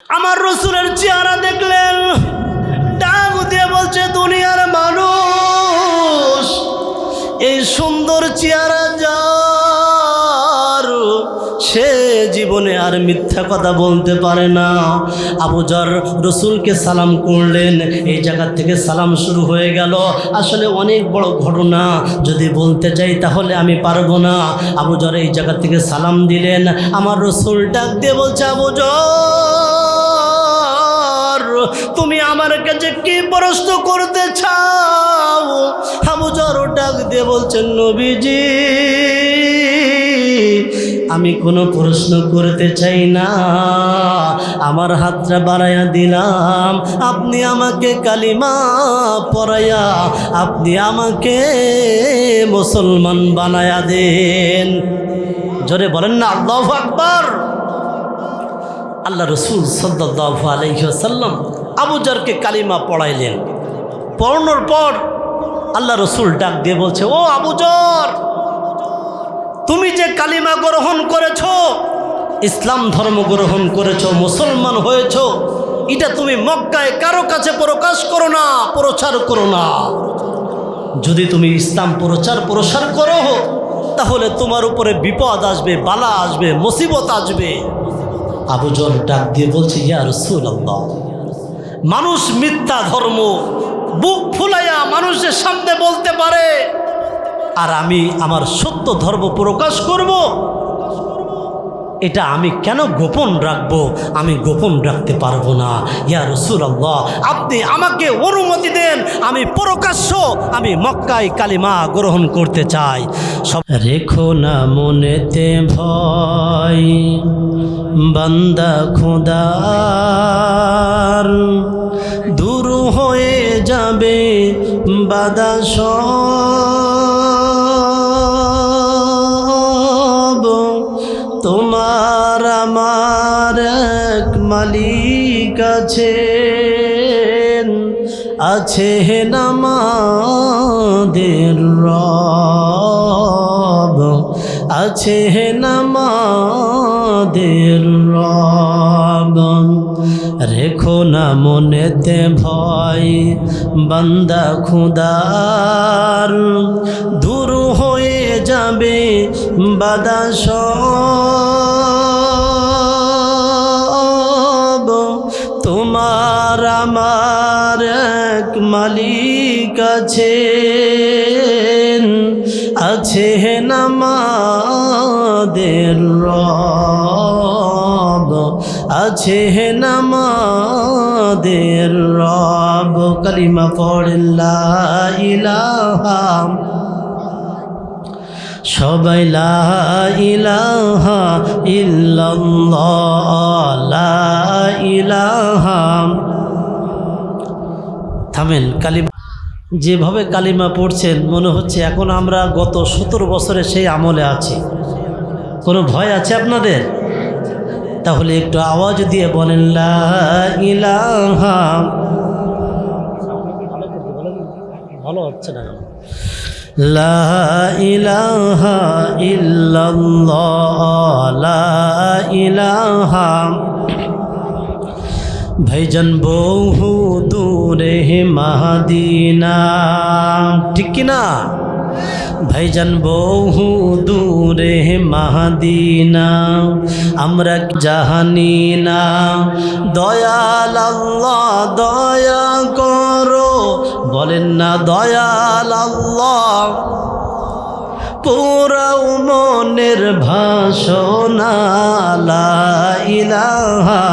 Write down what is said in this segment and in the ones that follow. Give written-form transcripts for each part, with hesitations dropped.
আমার রসুলের চেহারা দেখলেন, ডাক দিয়ে বলছে, দুনিয়ার মানুষ এই সুন্দর চেহারা যার, সে জীবনে আর মিথ্যা কথা বলতে পারে না। আবু যর রসুলকে সালাম করলেন, এই জায়গা থেকে সালাম শুরু হয়ে গেল। আসলে অনেক বড় ঘটনা, যদি বলতে চাই তাহলে আমি পারবো না। আবু যর এই জায়গা থেকে সালাম দিলেন। আমার রসুল ডাক দিয়ে বলছে, আবু যর, তুমি আমার কাছে কি প্রশ্ন করতে চাও? আবু যর ডাক দিয়ে বলছেন, নবীজি, আমি কোনো প্রশ্ন করতে চাই না, আমার হাতটা বাড়াইয়া দিলাম, আপনি আমাকে কালিমা পড়াইয়া আপনি আমাকে মুসলমান বানায়া দেন। জোরে বলেন না আল্লাহু আকবার। আল্লাহ রসুল সাল্লাল্লাহু আলাইহি ওয়াসাল্লাম আবু যরকে কালিমা পড়াইলেন। পড়ানোর পর আল্লাহ রসুল ডাক দিয়ে বলছে, ও আবু যর, তুমি যে কালিমা গ্রহণ করেছ, ইসলাম ধর্ম গ্রহণ করেছ, মুসলমান হয়েছ, এটা তুমি মক্কায় কারো কাছে প্রকাশ করো না, প্রচার করো না। যদি তুমি ইসলাম প্রসার করো তাহলে তোমার উপরে বিপদ আসবে, বালা আসবে, মুসিবত আসবে। আবু যর ডাক দিয়ে বলছে, ইয়া রাসূলুল্লাহ, মানুষ মিথ্যা ধর্ম বুক ফুলাইয়া মানুষের সামনে বলতে পারে, আর আমি আমার সত্য ধর্ম প্রকাশ করব, এটা আমি কেন গোপন রাখবো? আমি গোপন রাখতে পারবো না। ইয়া রাসূলুল্লাহ, আপনি আমাকে অনুমতি দেন, আমি প্রকাশ্য আমি মক্কায় কালিমা গ্রহণ করতে চাই। সব রেখো না মনেতে ভয়, বান্দা খোদার, দূর হয়ে যাবে বাধা সব, তোমার আমার এক মালিক আছেন, আছে আমাদের রব, আছে আমাদের রব। রেখো না মনেতে ভয়, বান্দা খুদার, দূর হয়ে যাবে বাধা সব, তোমার আমার এক মালিক আছেন, আছেন আমাদের রব, আছেন আমাদের রব। কালিমা পড়েন লা ইলাহা, সবাই লা ইলাহা ইল্লাল্লাহ, লা ইলাহা। থামেন। কালিমা যেভাবে কালিমা পড়ছেন মনে হচ্ছে এখন আমরা গত 17 বছরে সেই আমলে আছি। কোনো ভয় আছে আপনাদের? তাহলে একটু আওয়াজ দিয়ে বলেন লা ইলাহা। ভালো হচ্ছে না? লা ইলাহা ইল্লাল্লাহ, লা ইলাহা। ভাইজান বহু দূরে মাদিনা, ঠিক কিনা? ভাইজান বহু দূরে মাদিনা, আমরা জাহানি না। দয়াল আল্লাহ দয়া করো, বলেন না দয়াল আল্লাহ। পুরাও মনের ভাষণা লা ইলাহা,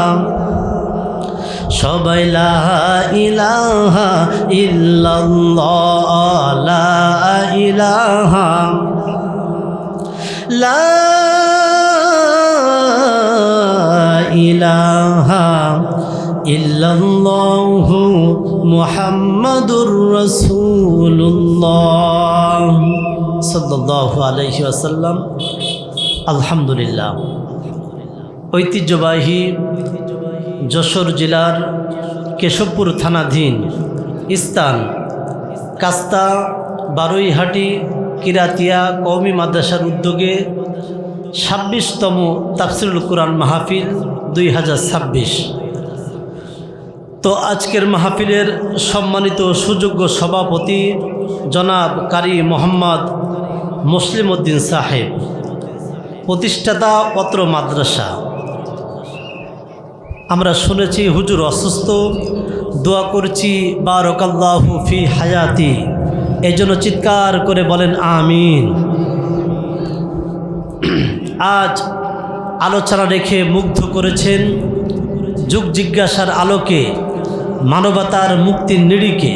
সবাই লা ইলাহা ইল্লাল্লাহ, লা ইলাহা, লা ইলাহা ইল্লাল্লাহু মুহাম্মাদুর রাসূলুল্লাহ সাল্লাল্লাহু আলাইহি ওয়াসাল্লাম। আলহামদুলিল্লাহ। ঐতিহ্যবাহী যশোর জেলার কেশবপুর থানাধীন স্থান কাস্তা বারুইহাটি কিরাতিয়া কওমি মাদ্রাসার উদ্যোগে 26তম তাফসিরুল কুরআন মাহফিল 2026 তো আজকের মাহফিলের সম্মানিত সুযোগ্য সভাপতি জনাব কারি মোহাম্মদ মুসলিম উদ্দিন সাহেব, প্রতিষ্ঠাতা পত্র মাদ্রাসা। আমরা শুনেছি হুজুর অসুস্থ, দোয়া করছি বারাকাল্লাহু ফি হায়াতি, এই জন্য চিৎকার করে বলেন আমিন। আজ আলোচনা রেখে মুগ্ধ করেছেন যুগ জিজ্ঞাসার আলোকে, মানবতার মুক্তির নিরিখে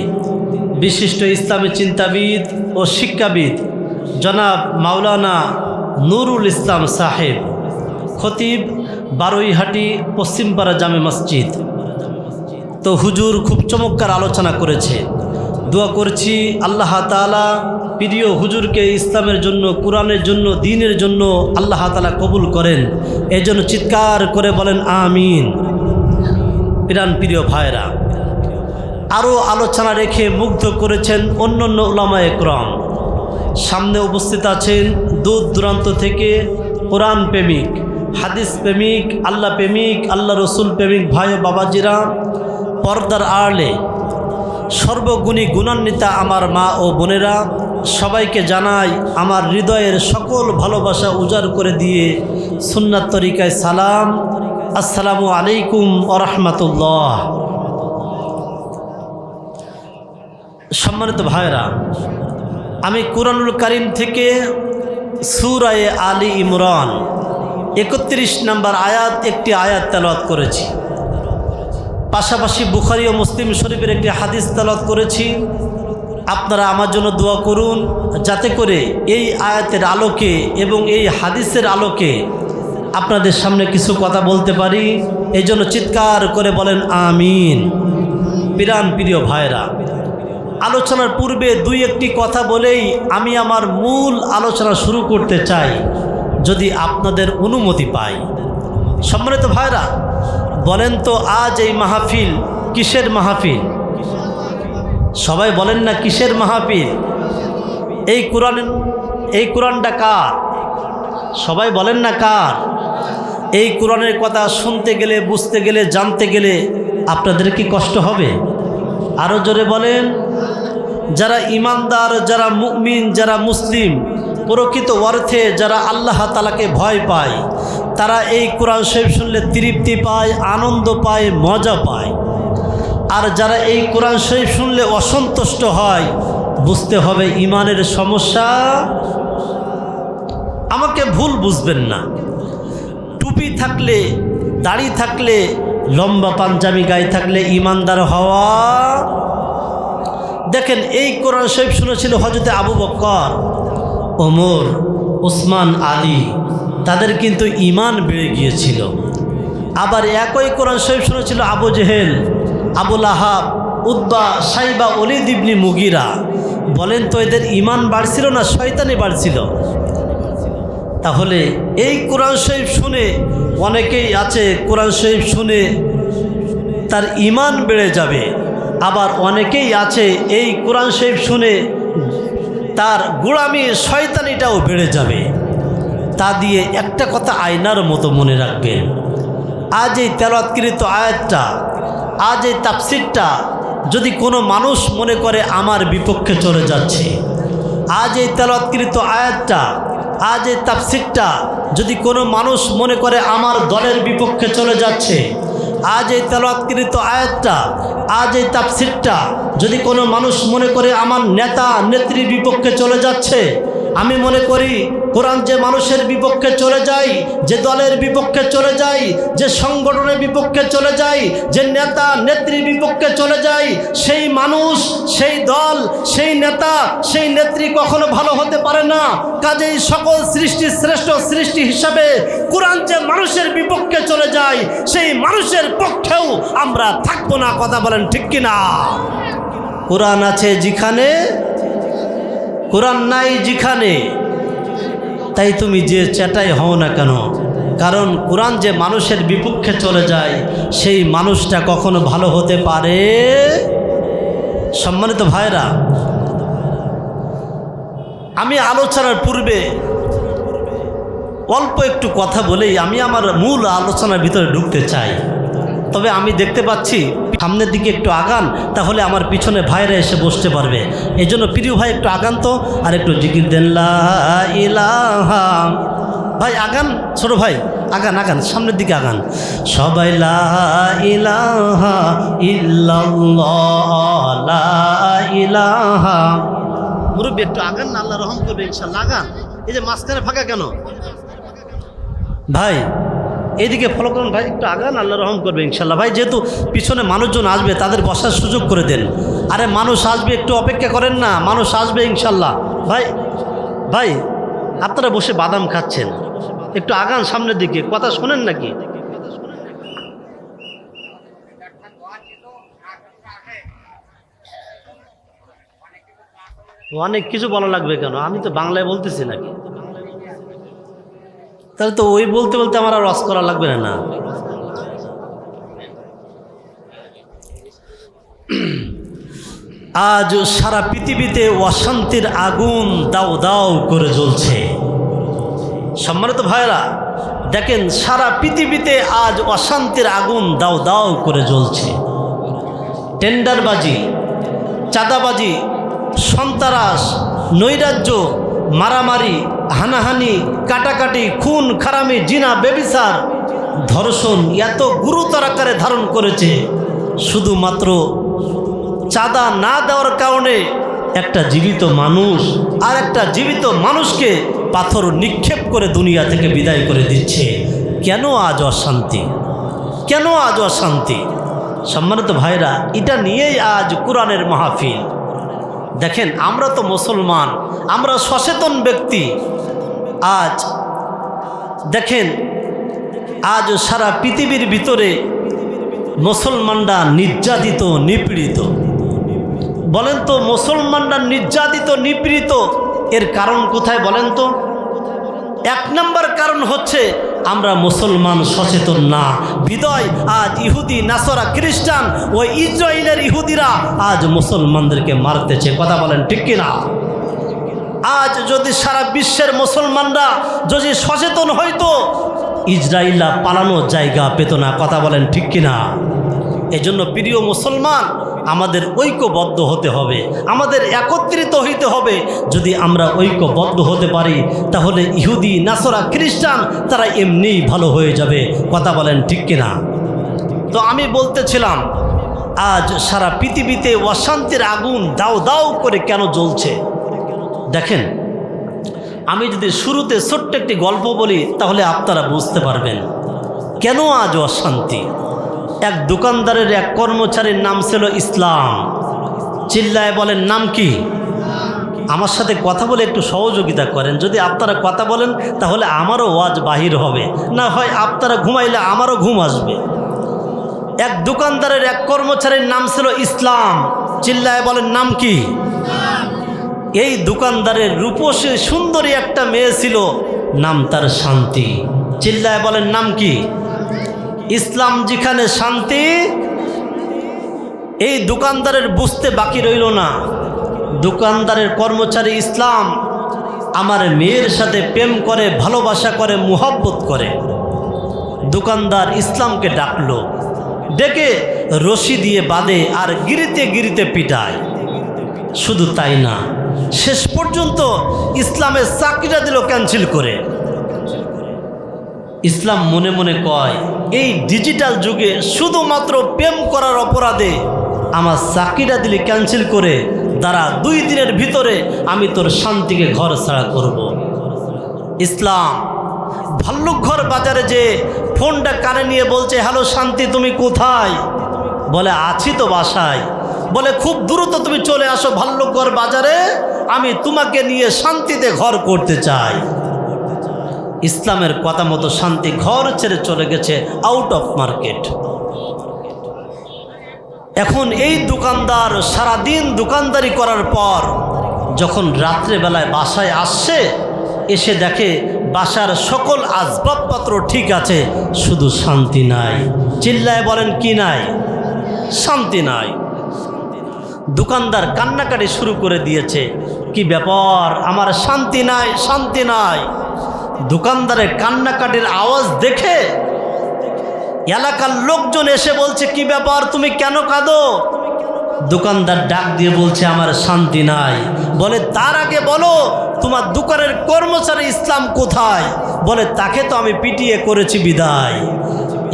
বিশিষ্ট ইসলামী চিন্তাবিদ ও শিক্ষাবিদ জনাব মাওলানা নুরুল ইসলাম সাহেব, খতিব, বারুইহাটি পশ্চিমপাড়া জামে মসজিদ। তো হুজুর খুব চমৎকার আলোচনা করেছে। দোয়া করছি আল্লাহ তাআলা প্রিয় হুজুরকে ইসলামের জন্য, কোরআনের জন্য, দ্বীনের জন্য আল্লাহ তাআলা কবুল করেন, এই জন্য চিৎকার করে বলেন আমিন। প্রিয় ভাইরা, আরও আলোচনা রেখে মুগ্ধ করেছেন অন্যান্য উলামায়ে কেরাম। সামনে উপস্থিত আছেন দূর দূরান্ত থেকে কোরআন প্রেমিক, হাদিস প্রেমিক, আল্লাহ প্রেমিক, আল্লাহ রসুল প্রেমিক ভাই ও বাবাজিরা, পর্দার আড়ালে সর্বগুণী গুণান্বিতা আমার মা ও বোনেরা, সবাইকে জানাই আমার হৃদয়ের সকল ভালোবাসা উজাড় করে দিয়ে সুন্নাত তরিকায় সালাম। আসসালামু আলাইকুম ওয়া রাহমাতুল্লাহ। সম্মানিত ভাইরা, আমি কুরআনুল কারীম থেকে সূরা আলী ইমরান 31 নম্বর আয়াত, একটি আয়াত তেলাওয়াত করেছি। পাশাপাশি বুখারী ও মুসলিম শরীফের একটি হাদিস তেলাওয়াত করেছি। আপনারা আমার জন্য দোয়া করুন যাতে করে এই আয়াতের আলোকে এবং এই হাদিসের আলোকে আপনাদের সামনে কিছু কথা বলতে পারি, এই জন্য চিৎকার করে বলেন আমিন। প্রিয় ভাইরা, আলোচনার পূর্বে দুই একটি কথা বলেই আমি আমার মূল আলোচনা শুরু করতে চাই, যদি আপনাদের অনুমতি পাই। সম্মানিত ভাইরা, বলেন তো আজ এই মাহফিল কিসের মাহফিল? সবাই বলেন না কিসের মাহফিল? এই কোরআনটা কার? সবাই বলেন না কার? এই কোরআনের কথা শুনতে গেলে, বুঝতে গেলে, জানতে গেলে আপনাদের কি কষ্ট হবে? আরও জোরে বলেন। যারা ইমানদার, যারা মুমিন, যারা মুসলিম, প্রকৃত অর্থে যারা আল্লাহ তাআলাকে ভয় পায়, তারা এই কোরআন শরীফ শুনলে তৃপ্তি পায়, আনন্দ পায়, মজা পায়। আর যারা এই কোরআন শরীফ শুনলে অসন্তুষ্ট হয়, বুঝতে হবে ইমানের সমস্যা। আমাকে ভুল বুঝবেন না, টুপি থাকলে, দাড়ি থাকলে, লম্বা পাঞ্জাবি গায়ে থাকলে ইমানদার হওয়া। দেখেন, এই কোরআন শরীফ শুনেছিল হযরতে আবু বকর, ওমর, ওসমান, আলী, তাদের কিন্তু ঈমান বেড়ে গিয়েছিল। আবার একই কোরআন শরীফ শুনেছিল আবু জেহেল, আবু লাহাব, উতবা, সাইবা, ওলীদ ইবনে মুগীরা। বলেন তো এদের ঈমান বাড়ছিল না শয়তানি বাড়ছিল? তাহলে এই কোরআন শরীফ শুনে অনেকেই আছে, কোরআন শরীফ শুনে তার ঈমান বেড়ে যাবে। আবার অনেকেই আছে এই কোরআন শরীফ শুনে তার গোলামি, শয়তানিটাও বেড়ে যাবে। তা দিয়ে একটা কথা আয়নার মতো মনে রাখবেন, আজ এই তেলাওয়াতকৃত আয়াতটা, আজ এই তাফসিরটা যদি কোনো মানুষ মনে করে আমার বিপক্ষে চলে যাচ্ছে, আজ এই তেলাওয়াতকৃত আয়াতটা, আজ এই তাফসিরটা যদি কোনো মানুষ মনে করে আমার দলের বিপক্ষে চলে যাচ্ছে, আজ এই তেলাওয়াতকৃত আয়াতটা, আজ এই তাফসিরটা যদি কোনো মানুষ মনে করে আমার নেতা নেত্রীর বিপক্ষে চলে যাচ্ছে, আমি মনে করি কোরআন যে মানুষের বিপক্ষে চলে যায়, যে দলের বিপক্ষে চলে যায়, যে সংগঠনের বিপক্ষে চলে যায়, যে নেতা নেত্রীর বিপক্ষে চলে যায়, সেই মানুষ, সেই দল, সেই নেতা, সেই নেত্রী কখনো ভালো হতে পারে না। কাজেই সকল সৃষ্টির শ্রেষ্ঠ সৃষ্টি হিসাবে কোরআন যে মানুষের বিপক্ষে চলে যায়, সেই মানুষের পক্ষেও আমরা থাকবো না। কথা বলেন ঠিক কিনা? কোরআন আছে যেখানে, কোরআন নাই যেখানে, তাই তুমি যে চেটাই হও না কেন, কারণ কোরআন যে মানুষের বিপক্ষে চলে যায়, সেই মানুষটা কখনো ভালো হতে পারে? সম্মানিত ভাইরা, আমি আলোচনার পূর্বে অল্প একটু কথা বলেই আমি আমার মূল আলোচনার ভিতরে ঢুকতে চাই। তবে আমি দেখতে পাচ্ছি সামনের দিকে একটু আগান, তাহলে আমার পিছনে ভাইরা এসে বসতে পারবে। এই জন্য প্রিয় ভাই একটু আগান তো, আর একটু জিকির দেন লা ইলাহা। ভাই আগান, ছোট ভাই আগান আগান, সামনের দিকে আগান। সবাই লা ইলাহা ইল্লাল্লাহ, লা ইলাহা। মুরব্বী একটু আগান না, আল্লাহ রহম করবে ইনশাআল্লাহ। আগান, এই যে মাঝখানে ফাঁকা কেন ভাই? এইদিকে ফলো করুন ভাই, একটু আগান, আল্লাহ রহম করবে ইনশাল্লাহ। ভাই যেহেতু পিছনে মানুষজন আসবে, তাদের বসার সুযোগ করে দেন। আরে মানুষ আসবে, একটু অপেক্ষা করেন না, মানুষ আসবে ইনশাল্লাহ। ভাই ভাই আপনারা বসে বাদাম খাচ্ছেন, একটু আগান সামনের দিকে, কথা শোনেন নাকি? অনেক কিছু বলা লাগবে কেন? আমি তো বাংলায় বলতেছি নাকি? তাহলে তো ওই বলতে বলতে আমার আর রস করা লাগবে না। আজ সারা পৃথিবীতে অশান্তির আগুন দাউ দাউ করে জ্বলছে। সম্মানিত ভাইরা দেখেন, সারা পৃথিবীতে আজ অশান্তির আগুন দাউ দাউ করে জ্বলছে। টেন্ডারবাজি, চাঁদাবাজি, সন্ত্রাস, নৈরাজ্য, মারামারি, হানাহানি, কাটাকাটি, খুন খারামি, জিনা, ব্যভিচার, ধর্ষণ এত গুরুতর আকারে ধারণ করেছে। শুধুমাত্র চাঁদা না দেওয়ার কারণে একটা জীবিত মানুষ আর একটা জীবিত মানুষকে পাথর নিক্ষেপ করে দুনিয়া থেকে বিদায় করে দিচ্ছে। কেন আজ অশান্তি? কেন আজ অশান্তি? সম্মানিত ভাইরা, এটা নিয়েই আজ কোরআনের মাহফিল। দেখেন, আমরা তো মুসলমান, আমরা সচেতন ব্যক্তি। আজ দেখেন, আজ সারা পৃথিবীর ভিতরে মুসলমানরা নির্যাতিত, নিপীড়িত। বলেন তো, মুসলমানরা নির্যাতিত, নিপীড়িত এর কারণ কোথায় বলেন তো? এক নম্বর কারণ হচ্ছে আমরা মুসলমান সচেতন না বিদায় আজ ইহুদি, নাসরা, খ্রিস্টান ও ইসরায়েলের ইহুদিরা আজ মুসলমানদেরকে মারতেছে। কথা বলেন ঠিক কিনা? আজ যদি সারা বিশ্বের মুসলমানরা যদি সচেতন হইতো, ইসরায়েলরা পালানোর জায়গা পেত না। কথা বলেন ঠিক কিনা? এজন্য প্রিয় মুসলমান, আমাদের ঐক্যবদ্ধ হতে হবে, আমাদের একত্রিত হইতে হবে। যদি আমরা ঐক্যবদ্ধ হতে পারি, তাহলে ইহুদি, নাসরা, খ্রিস্টান তারা এমনিই ভালো হয়ে যাবে। কথা বলেন ঠিক কিনা? তো আমি বলতেছিলাম, আজ সারা পৃথিবীতে অশান্তির আগুন দাউ দাউ করে কেন জ্বলছে? দেখেন, আমি যদি শুরুতে ছোট্ট একটি গল্প বলি, তাহলে আপনারা বুঝতে পারবেন কেন আজ অশান্তি। এক দোকানদারের এক কর্মচারীর নাম ছিল ইসলাম। চিল্লায় বলেন, নাম কি? আমার সাথে কথা বলে একটু সহযোগিতা করেন। যদি আপনারা কথা বলেন, তাহলে আমারও ওয়াজ বাহির হবে, না হয় আপনারা ঘুমাইলে আমারও ঘুম আসবে। এক দোকানদারের এক কর্মচারীর নাম ছিল ইসলাম। চিল্লায় বলেন, নাম কি? এই দোকানদারের রূপসী সুন্দরী একটা মেয়ে ছিল, নাম তার শান্তি। চিল্লায় বলেন, নাম কি? ইসলাম যেখানে শান্তি। এই দোকানদারের বুঝতে বাকি রইল না, দোকানদারের কর্মচারী ইসলাম আমার মেয়ের সাথে প্রেম করে, ভালোবাসা করে, মুহাব্বত করে। দোকানদার ইসলামকে ডাকলো, ডেকে রশি দিয়ে বাঁধে আর গিরিতে গিরিতে পিটায়। শুধু তাই না, শেষ পর্যন্ত ইসলামের চাকরিটা দিল ক্যান্সেল করে। ইসলাম মনে মনে কয়, এই ডিজিটাল যুগে শুধুমাত্র প্রেম করার অপরাধে আমার চাকরিটা দিলে ক্যান্সেল করে, দ্বারা 2 দিনের ভিতরে আমি তোর শান্তিকে ঘর ছাড়া করব। ইসলাম ভাল্লুকঘর বাজারে যে ফোনটা কানে নিয়ে বলছে, হ্যালো শান্তি, তুমি কোথায়? বলে, আছি তো বাসায়। বলে, খুব দ্রুত তুমি চলে আসো ভাল্লুকঘর বাজারে, আমি তোমাকে নিয়ে শান্তিতে ঘর করতে চাই। ইসলামের কথা মতো শান্তি ঘর ছেড়ে চলে গেছে আউট অফ মার্কেট। এখন এই দোকানদার সারাদিন দোকানদারি করার পর যখন রাত্রেবেলায় বাসায় আসছে, এসে দেখে বাসার সকল আসবাবপত্র ঠিক আছে, শুধু শান্তি নাই। চিল্লায় বলেন, কি নাই? শান্তি নাই। দোকানদার কান্নাকাটি শুরু করে দিয়েছে, কি ব্যাপার, আমার শান্তি নাই, শান্তি নাই। দোকানদারের কান্নাকাটির আওয়াজ দেখে এলাকার লোকজন এসে বলছে, কি ব্যাপার, তুমি কেন কাঁদো? দোকানদার ডাক দিয়ে বলছে, আমার শান্তি নাই। বলে, তার আগে বলো তোমার দোকানের কর্মচারী ইসলাম কোথায়? বলে, তাকে তো আমি পিটিয়ে করেছি বিদায়।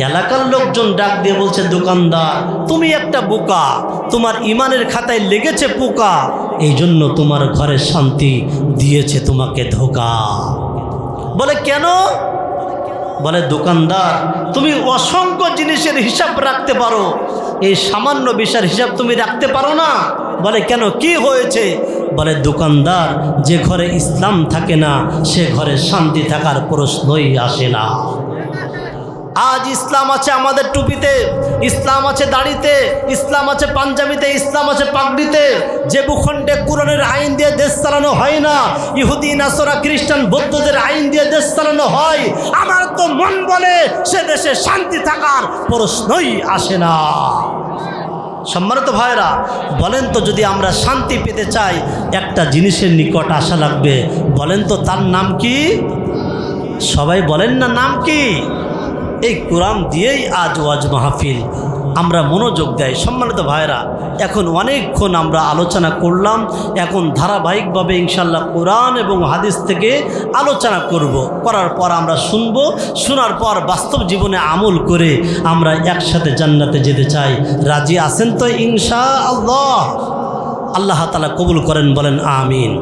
এলাকার লোকজন ডাক দিয়ে বলছে, দোকানদার তুমি একটা বোকা, তোমার ইমানের খাতায় লেগেছে পোকা, এই জন্য তোমার ঘরে শান্তি দিয়েছে তোমাকে ধোকা। বলে, কেন? বলে, দোকানদার তুমি অসংখ্য জিনিসের হিসাব রাখতে পারো, এই সামান্য বিষয়ের হিসাব তুমি রাখতে পারো না। বলে, কেন, কি হয়েছে? বলে, দোকানদার যে ঘরে ইসলাম থাকে না সে ঘরে শান্তি থাকার প্রশ্নই আসে না। আজ ইসলাম আছে আমাদের টুপিতে, ইসলাম আছে দাড়িতে, ইসলাম আছে পাঞ্জাবিতে, ইসলাম আছে পাগড়িতে। যে ভূখণ্ডে কোরআনের আইন দিয়ে দেশ চালানো হয় না, ইহুদি নাসরা খ্রিস্টান বৌদ্ধদের আইন দিয়ে দেশ চালানো হয়, আমার তো মন বলে সে দেশে শান্তি থাকার প্রশ্নই আসে না। সম্মানিত ভাইরা, বলেন তো, যদি আমরা শান্তি পেতে চাই একটা জিনিসের নিকট আসা লাগবে, বলেন তো তার নাম কি? সবাই বলেন না, নাম কি? এই কোরআন দিয়েই আজ ওয়াজ মাহফিল আমরা মনোযোগ দেয়। সম্মানিত ভাইরা, এখন অনেকক্ষণ আমরা আলোচনা করলাম, এখন ধারাবাহিকভাবে ইনশাল্লাহ কোরআন এবং হাদিস থেকে আলোচনা করার পর আমরা শুনবো, শোনার পর বাস্তব জীবনে আমল করে আমরা একসাথে জান্নাতে যেতে চাই। রাজি আছেন তো ইনশাআল্লাহ? আল্লাহ তাআলা কবুল করেন, বলেন আমিন।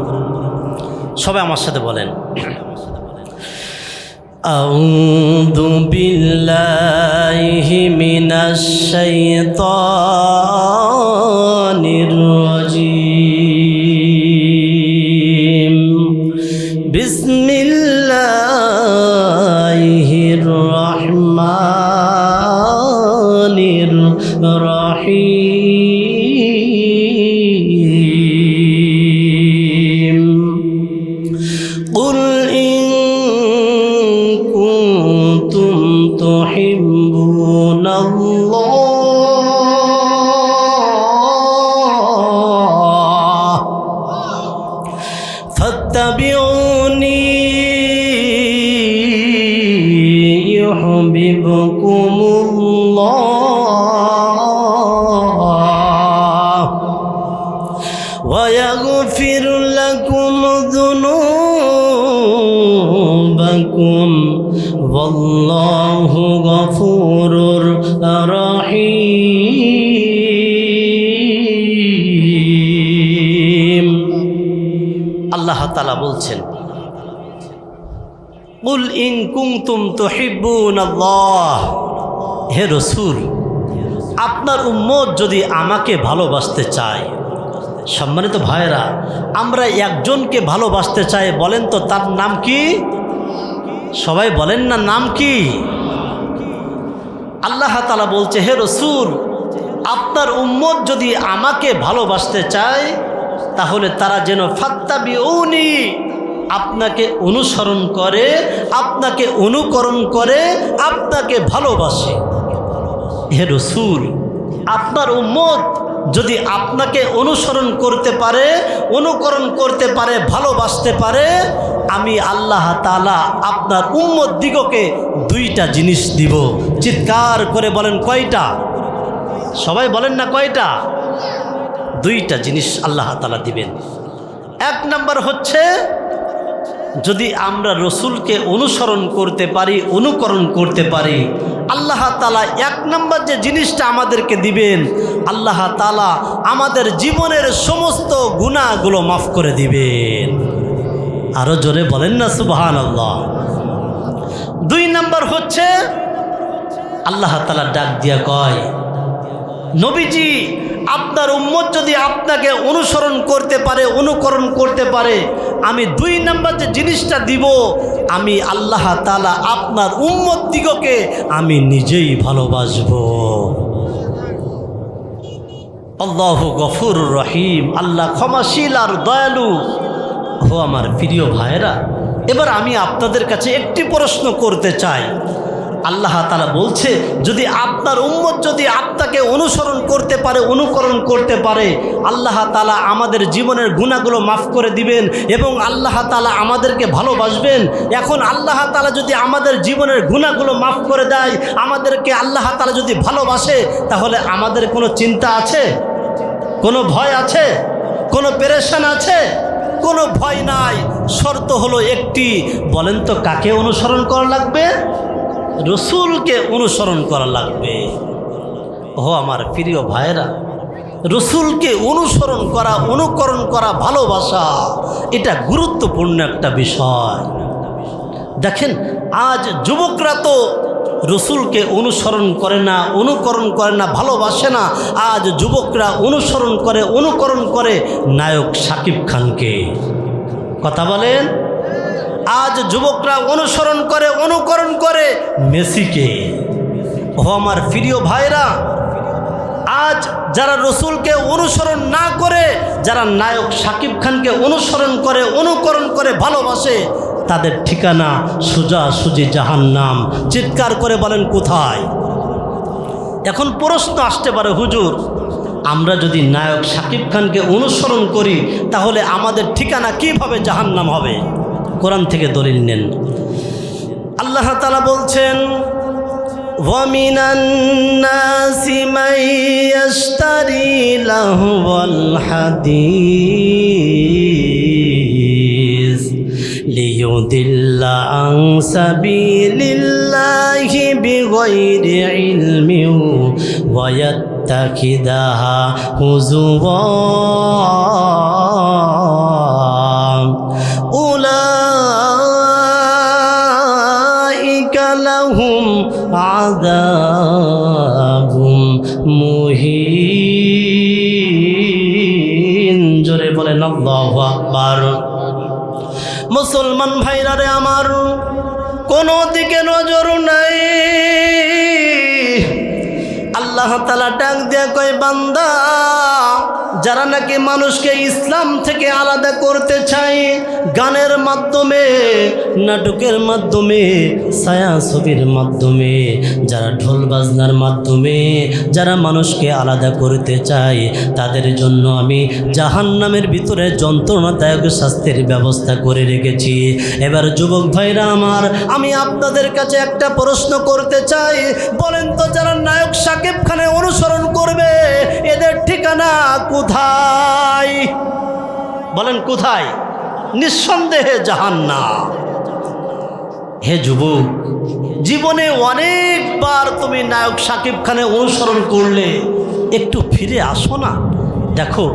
সবাই আমার সাথে বলেন, আউযু বিল্লাহি মিনাশ শাইতানির রাজীম। বিসমিল্লাহির রহমানির রহিম। কুল تحبون الله فاتبعوني يحببكم الله ويغفر لكم ذنوبكم والله غفور رحيم। আল্লাহ তাআলা বলছেন, কুল ইন কুনতুম তুহিব্বুনাল্লাহ, হে রাসূল আপনার উম্মত যদি আমাকে ভালোবাসতে চায়। সম্মানিত ভাইরা, আমরা একজনকে ভালোবাসতে চাই, বলেন তো তার নাম কি? সবাই বলেন না, নাম কি? আল্লাহ তাআলা বলছে, হে রাসূল আপনার উম্মত যদি আমাকে ভালোবাসতে চায় তাহলে তারা যেন ফাত্তাবিউনি, আপনাকে অনুসরণ করে, আপনাকে অনুকরণ করে, আপনাকে ভালোবাসে। হে রাসূল আপনার উম্মত যদি আপনাকে অনুসরণ করতে পারে, অনুকরণ করতে পারে, ভালোবাসতে পারে, আমি আল্লাহ তাআলা আপনার উম্মত দিগকে দুইটা জিনিস দিব। চিৎকার করে বলেন, কয়টা? সবাই বলেন না, কয়টা? দুইটা জিনিস আল্লাহ তাআলা দিবেন। এক নাম্বার হচ্ছে, যদি আমরা রসুলকে অনুসরণ করতে পারি, অনুকরণ করতে পারি, আল্লাহ তাআলা এক নাম্বার যে জিনিসটা আমাদেরকে দিবেন, আল্লাহ তাআলা আমাদের জীবনের সমস্ত গুনাহগুলো মাফ করে দিবেন। আরো জোরে বলেন না সুবহানাল্লাহ। দুই নাম্বার হচ্ছে, আল্লাহ তাআলা ডাক দিয়া কয়, নবীজি আপনার উম্মত যদি আপনাকে অনুসরণ করতে পারে, অনুকরণ করতে পারে, আমি দুই নাম্বার যে জিনিসটা দিব, আমি আল্লাহ তাআলা আপনার উম্মত দিগকে আমি নিজেই ভালোবাসবো। আল্লাহু গফুরুর রহিম, আল্লাহ ক্ষমাশীল আর দয়ালু। ও আমার প্রিয় ভাইরা, এবার আমি আপনাদের কাছে একটি প্রশ্ন করতে চাই, আল্লাহ তাআলা বলছে, যদি আপনার উম্মত যদি আপনাকে অনুসরণ করতে পারে, অনুকরণ করতে পারে, আল্লাহ তাআলা আমাদের জীবনের গুনাহগুলো মাফ করে দিবেন এবং আল্লাহ তাআলা আমাদেরকে ভালোবাসবেন। এখন আল্লাহ তাআলা যদি আমাদের জীবনের গুনাহগুলো মাফ করে দেয়, আমাদেরকে আল্লাহ তাআলা যদি ভালোবাসে, তাহলে আমাদের কোনো চিন্তা আছে? কোনো ভয় আছে? কোনো পেরেশান আছে? কোনো ভয় নাই। শর্ত হলো একটি, বলেন তো কাকে অনুসরণ করা লাগবে? রসুলকে অনুসরণ করা লাগবে। ও আমার প্রিয় ভাইরা, রসুলকে অনুসরণ করা, অনুকরণ করা, ভালোবাসা, এটা গুরুত্বপূর্ণ একটা বিষয়। দেখেন, আজ যুবকরা তো রসুলকে অনুসরণ করে না, অনুকরণ করে না, ভালোবাসে না। আজ যুবকরা অনুসরণ করে, অনুকরণ করে নায়ক শাকিব খানকে। কথা বলেন। আজ যুবকরা অনুসরণ করে, অনুকরণ করে মেসিকে। ও আমার প্রিয় ভাইরা, আজ যারা রসুলকে অনুসরণ না করে, যারা নায়ক শাকিব খানকে অনুসরণ করে, অনুকরণ করে, ভালোবাসে, তাদের ঠিকানা সোজাসুজি জাহান্নাম। চিৎকার করে বলেন কোথায়? এখন প্রশ্ন আসতে পারে, হুজুর, আমরা যদি নায়ক শাকিব খানকে অনুসরণ করি, তাহলে আমাদের ঠিকানা কিভাবে জাহান্নাম হবে? কোরআন থেকে দলিল নেন। আল্লাহ তাআলা বলছেন, وَمِنَ النَّاسِ مَن يَشْتَرِي لَهْوَ الْحَدِيثِ لِيُضِلَّ عَن سَبِيلِ اللَّهِ بِغَيْرِ عِلْمٍ وَيَتَّخِذَهَا هُزُوًا أُولَئِكَ لَهُمْ عَذَابٌ মুহিন। জোরে বলেন আল্লাহু আকবার। মুসলমান ভাইরা রে আমার, কোনো দিকে নজর নাই। আল্লাহ তাআলা ডাক দিয়া কয়, বান্দা, যারা নাকি মানুষকে ইসলাম থেকে আলাদা করতে চায়, গানের মাধ্যমে, নাটকের মাধ্যমে, ছায়াছবির মাধ্যমে, যারা ঢোল বাজনার মাধ্যমে যারা মানুষকে আলাদা করতে চায়, তাদের জন্য আমি জাহান্নামের ভিতরে যন্ত্রণাদায়ক শাস্তির ব্যবস্থা করে রেখেছি। এবার যুবক ভাইরা আমার, আমি আপনাদের কাছে একটা প্রশ্ন করতে চাই, বলেন তো, যারা নায়ক শাকিব খানের অনুসরণ করবে, এদের ঠিকানা কোথায়? বলেন কোথায়? নিঃসন্দেহে জাহান্নাম। হে যুবক, জীবনে অনেকবার তুমি নায়ক শাকিব খানের অনুসরণ করলে, একটু ফিরে আসো না। দেখো,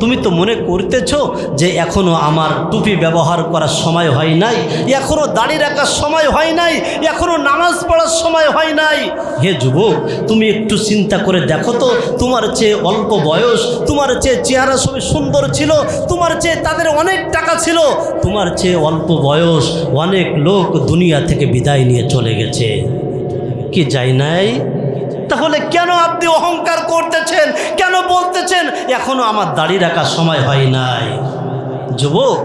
তুমি তো মনে করতেছো যে এখনও আমার টুপি ব্যবহার করার সময় হয় নাই, এখনও দাড়ি রাখার সময় হয় নাই, এখনও নামাজ পড়ার সময় হয় নাই। হে যুবক, তুমি একটু চিন্তা করে দেখো তো, তোমার চেয়ে অল্প বয়স, তোমার চেয়ে চেহারা সবই সুন্দর ছিল, তোমার চেয়ে তাদের অনেক টাকা ছিল, তোমার চেয়ে অল্প বয়স অনেক লোক দুনিয়া থেকে বিদায় নিয়ে চলে গেছে, কি যায় নাই? তাহলে কেন আপনি অহংকার করতেছেন? কেন বলতেছেন এখনো আমার দাড়ি রাখার সময় হয় নাই? যুবক,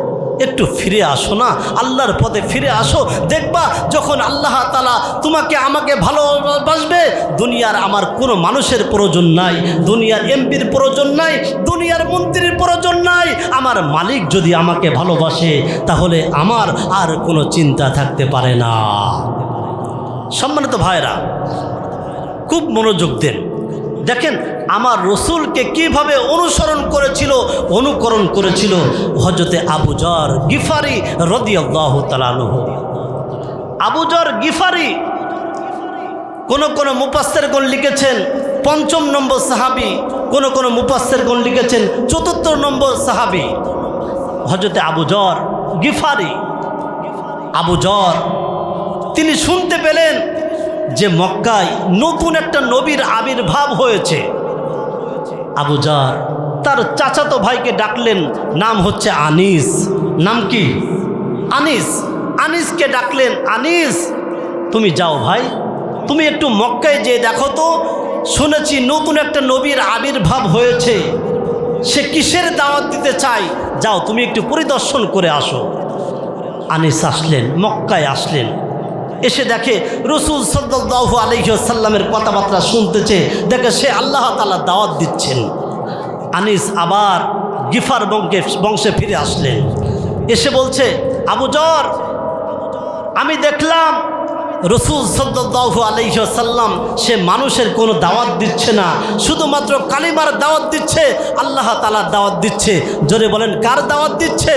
একটু ফিরে আসো না, আল্লাহর পথে ফিরে আসো। দেখবা, যখন আল্লাহ তাআলা তোমাকে আমাকে ভালোবাসবে, দুনিয়ার আমার কোনো মানুষের প্রয়োজন নাই, দুনিয়ার এমপির প্রয়োজন নাই, দুনিয়ার মন্ত্রীর প্রয়োজন নাই। আমার মালিক যদি আমাকে ভালোবাসে, তাহলে আমার আর কোনো চিন্তা থাকতে পারে না। সম্মানিত ভাইরা, খুব মনোযোগ দেন। দেখেন, আমার রসুলকে কিভাবে অনুসরণ করেছিল, অনুকরণ করেছিল হযরতে আবু যর গিফারি রাদিয়াল্লাহু তাআলা আনহু। আবু যর গিফারি, কোন মুফাসসিরগণ লিখেছেন ৫ম নম্বর সাহাবী, কোন মুফাসসিরগণ লিখেছেন ৪র্থ নম্বর সাহাবী, হযরতে আবু যর গিফারি। আবু যর তিনি শুনতে পেলেন যে মক্কায় নতুন একটা নবীর আবির্ভাব হয়েছে। আবু যর তার চাচাতো ভাইকে ডাকলেন, নাম হচ্ছে আনিস। নাম কি? আনিস। আনিসকে ডাকলেন, আনিস, তুমি যাও ভাই, তুমি একটু মক্কায় যেয়ে দেখো তো, শুনেছি নতুন একটা নবীর আবির্ভাব হয়েছে, সে কিসের দাওয়াত দিতে চায়, যাও তুমি একটু পরিদর্শন করে আসো। আনিস আসলেন, মক্কায় আসলেন। এসে দেখে রাসূল সাল্লাল্লাহু আলাইহি ওয়াসাল্লামের কথাবার্তা শুনতেছে, দেখে সে আল্লাহ তাআলা দাওয়াত দিচ্ছেন। আনিস আবার গিফার বংশে ফিরে আসলেন, এসে বলছে, আবু যর, আমি দেখলাম রাসূল সাল্লাল্লাহু আলাইহি ওয়াসাল্লাম সে মানুষের কোনো দাওয়াত দিচ্ছে না, শুধুমাত্র কালিমার দাওয়াত দিচ্ছে, আল্লাহ তাআলার দাওয়াত দিচ্ছে। জোরে বলেন, কার দাওয়াত দিচ্ছে?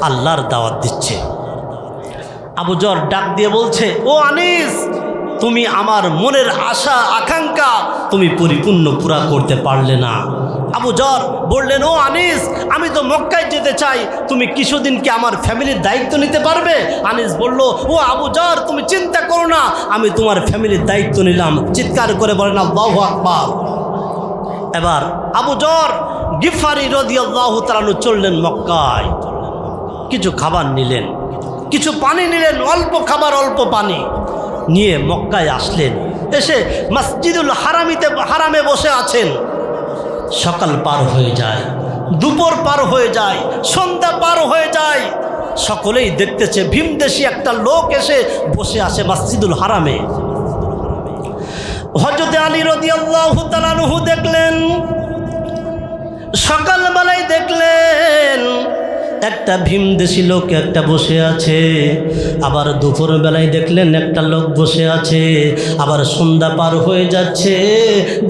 আল্লাহর দাওয়াত দিচ্ছে। আবু যর ডাক দিয়ে বলছে, ও আনিস, তুমি আমার মনের আশা আকাঙ্ক্ষা তুমি পরিপূর্ণ পুরা করতে পারলে না। আবু যর বললেন, ও আনিস, আমি তো মক্কায় যেতে চাই, তুমি কিছুদিন কি আমার ফ্যামিলির দায়িত্ব নিতে পারবে? আনিস বলল, ও আবু যর, তুমি চিন্তা করো না, আমি তোমার ফ্যামিলির দায়িত্ব নিলাম। চিৎকার করে বলেন আল্লাহু আকবার। এবার আবু যর গিফারি রাদিয়াল্লাহু তাআলা আনহু চললেন মক্কায়, কিছু খাবার নিলেন, কিছু পানি নিলেন, অল্প খাবার অল্প পানি নিয়ে মক্কায় আসলেন। এসে মসজিদুল হারামে বসে আছেন। সকাল পার হয়ে যায়, দুপুর পার হয়ে যায়, সন্ধ্যা পার হয়ে যায়। সকলেই দেখতেছে ভীমদেশী একটা লোক এসে বসে আছে মসজিদুল হারামে। হযরত আলী রাদিয়াল্লাহু তাআলা আনহু দেখলেন, সকালবেলায় দেখলেন একটা ভীমদেশী লোক একটা বসে আছে, আবার দুপুর বেলায় দেখলেন একটা লোক বসে আছে, আবার সন্ধ্যা পার হয়ে যাচ্ছে,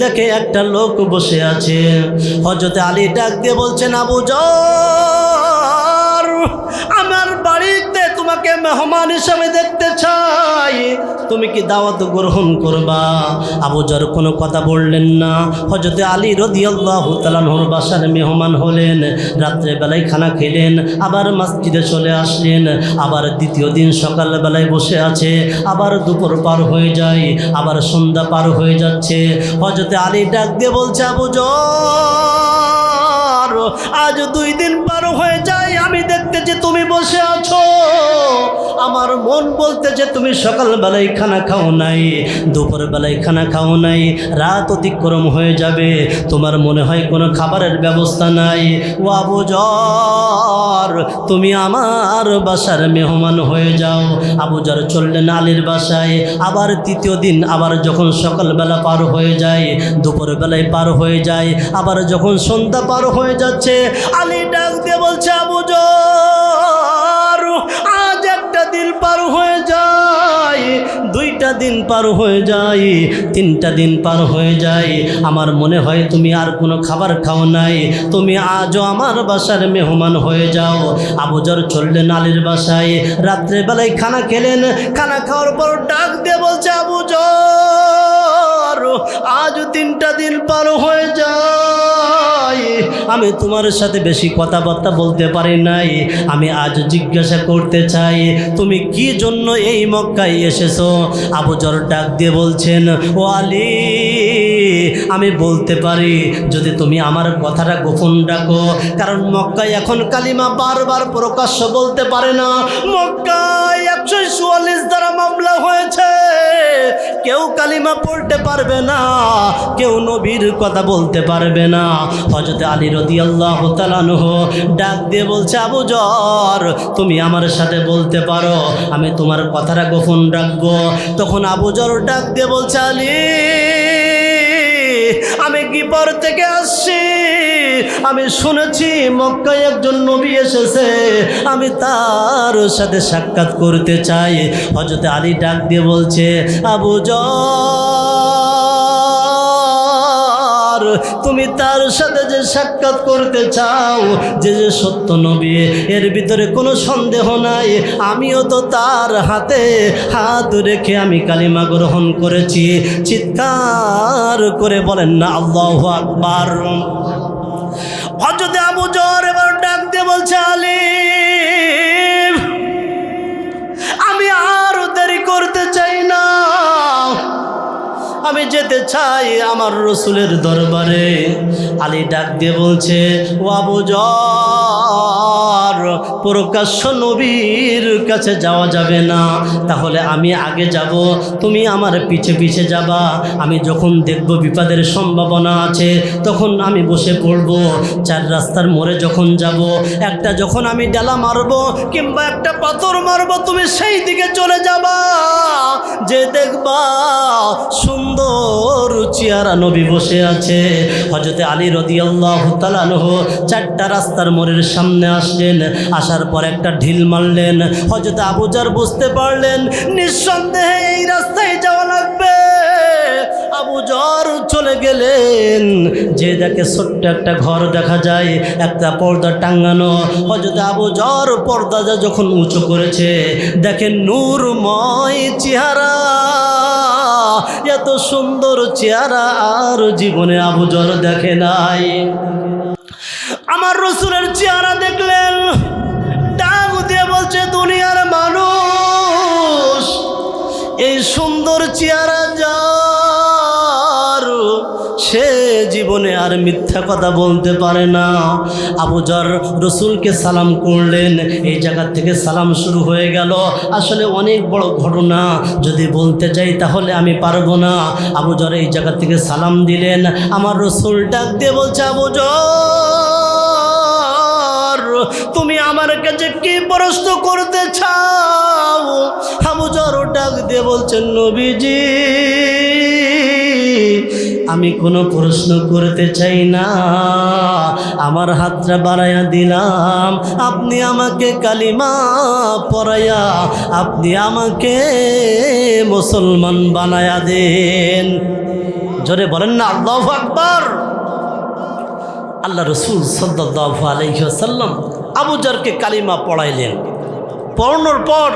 দেখে একটা লোক বসে আছে। হযরত আলী ডাক দিয়ে বলছেন, আবু যর, আমার বাড়িতে তোমাকে মেহমান হিসেবে দেখতে চাই, তুমি কি দাওয়াত গ্রহণ করবা? আবু যর কোনো কথা বললেন না। হযরত আলী রাদিয়াল্লাহু তাআলা আনহুর বাসার মেহমান হলেন, রাত্রে বেলায় খানা খেলেন, আবার মসজিদে চলে আসলেন। আবার দ্বিতীয় দিন সকালবেলায় বসে আছে, আবার দুপুর পার হয়ে যায়, আবার সন্ধ্যা পার হয়ে যাচ্ছে। হযরত আলী ডাক দিয়ে বলছে, আবু যর, আজ 2 দিন পার হয়ে যায়, আমি দেখতেছি তুমি বসে আছো, আমার মন বলতেছে তুমি সকালবেলায় খানা খাও নাই, দুপুর বেলায় খানা খাও নাই, রাত অতিক্রম হয়ে যাবে, তোমার মনে হয় কোনো খাবারের ব্যবস্থা নাই। ও আবু যর, তুমি আমার বাসার মেহমান হয়ে যাও। আবু যর চললেন আলীর বাসায়। আবার তৃতীয় দিন, আবার যখন সকালবেলা পার হয়ে যায়, দুপুর বেলায় পার হয়ে যায়, আবার যখন সন্ধ্যা পার হয়ে যাচ্ছে, আলী ডাক দিয়ে বলছে, আবু যর, আজ একটা দিন পার হয়ে যায়, 2টা দিন পার হয়ে যায়, 3টা দিন পার হয়ে যায়, আমার মনে হয় তুমি আর কোনো খাবার খাও নাই, তুমি আজও আমার বাসার মেহমান হয়ে যাও। আবু যর চললেন আলীর বাসায়, রাত্রে বেলায় খানা খেলেন, খানা খাওয়ার পর ডাক দিয়ে বলছে, আবু যর, আজ 3টা দিন পার হয়ে যায়, আমি তোমার সাথে বেশি কথাবার্তা বলতে পারি নাই, আমি আজ জিজ্ঞাসা করতে চাই তুমি কি জন্য এই মক্কায় এসেছো? আবু যর ডাক দিয়ে বলছেন, ও আলী, আমি বলতে পারি যদি তুমি আমার কথাটা গোপন রাখো, কারণ মক্কায় এখন কালিমা বারবার প্রকাশ্য বলতে পারে না। মক্কায় 144 দ্বারা মামলা হয়েছে, কেউ কালিমা পড়তে পারবে না, কেউ নবীর কথা বলতে পারবে না। হযরত আলী রাদিয়াল্লাহু তাআলা আনহু ডাক দিয়ে বলছে, আবু যর, তুমি আমার সাথে বলতে পারো, আমি তোমার কথাটা গোপন রাখবো। তখন আবু যর ডাক দিয়ে বলছে, আলী, আমি গিফার থেকে আসছি, আমি শুনেছি মক্কায় একজন নবী এসেছে, আমি তার সাথে সাক্ষাৎ করতে চাই। হযরত আলী ডাক দিয়ে বলছে, আবু যর, তুমি তার সাথে যে সাক্ষাৎ করতে চাও, যে সত্য নবী, এর ভিতরে কোনো সন্দেহ নাই, আমিও তো তার হাতে হাত রেখে আমি কালিমা গ্রহণ করেছি। চিৎকার করে বলেন না আল্লাহু আকবার। হযরত আবু যর এবার ডাক দিয়ে বলছে, আলী, আমি আর দেরি করতে চাই না, আমি যেতে চাই আমার রসুলের দরবারে। আলী ডাক দিয়ে বলছে, ও আবু যর, প্রকাশ্য নবীর কাছে যাওয়া যাবে না, তাহলে আমি আগে যাব, তুমি আমার পিছে পিছে যাবা। আমি যখন দেখব বিপদের সম্ভাবনা আছে তখন আমি বসে পড়ব। চার রাস্তার মোড়ে যখন যাব, একটা যখন আমি ডালা মারব কিংবা একটা পাথর মারব, তুমি সেই দিকে চলে যাবা, যে দেখবা সুন্দর চেহারা নবী বসে আছে। হযরত আলী রাদিয়াল্লাহু তাআলা আনহু চারটা রাস্তার মোড়ের সামনে আসলেন, আসার পর একটা ঢিল মারলেন। হযরত আবু যর বুঝতে পারলেন নিঃসন্দেহে এই রাস্তায় যাওয়া লাগবে। আবু যর চলে গেলেন, যে দেখে ছোট্ট একটা ঘর দেখা যায়, একটা পর্দা টাঙ্গানো। হযরত আবু যর পর্দাটা যখন উঁচু করেছে, দেখেন নূরময় চেহারা, এত সুন্দর চেহারা আর জীবনে আবু যর দেখে নাই। আমার রাসূলের চেহারা দেখলেন, ডাক দিয়ে বলছে, দুনিয়ার মানুষ, এই সুন্দর চেহারা যার, সে জীবনে আর মিথ্যা কথা বলতে পারে না। আবু যর রাসূলকে সালাম করলেন। এই জায়গা থেকে সালাম শুরু হয়ে গেল। আসলে অনেক বড় ঘটনা, যদি বলতে চাই তাহলে আমি পারবো না। আবু যর এই জায়গা থেকে সালাম দিলেন। আমার রাসূল ডাক দিয়ে বলছে, আবু যর, তুমি আমার কাছে কি প্রশ্ন করতে চাও? আবু যর ডাক দিয়ে বলছেন, নবীজি, আমি কোনো প্রশ্ন করতে চাই না, আমার হাতটা বাড়াইয়া দিলাম, আপনি আমাকে কালিমা পড়াইয়া আপনি আমাকে মুসলমান বানায়া দেন। জোরে বলেন না আল্লাহু আকবার। আল্লাহ রাসূল সাল্লাল্লাহু আলাইহি ওয়াসাল্লাম আবু যরকে কালিমা পড়াইলেন। পড়ানোর পর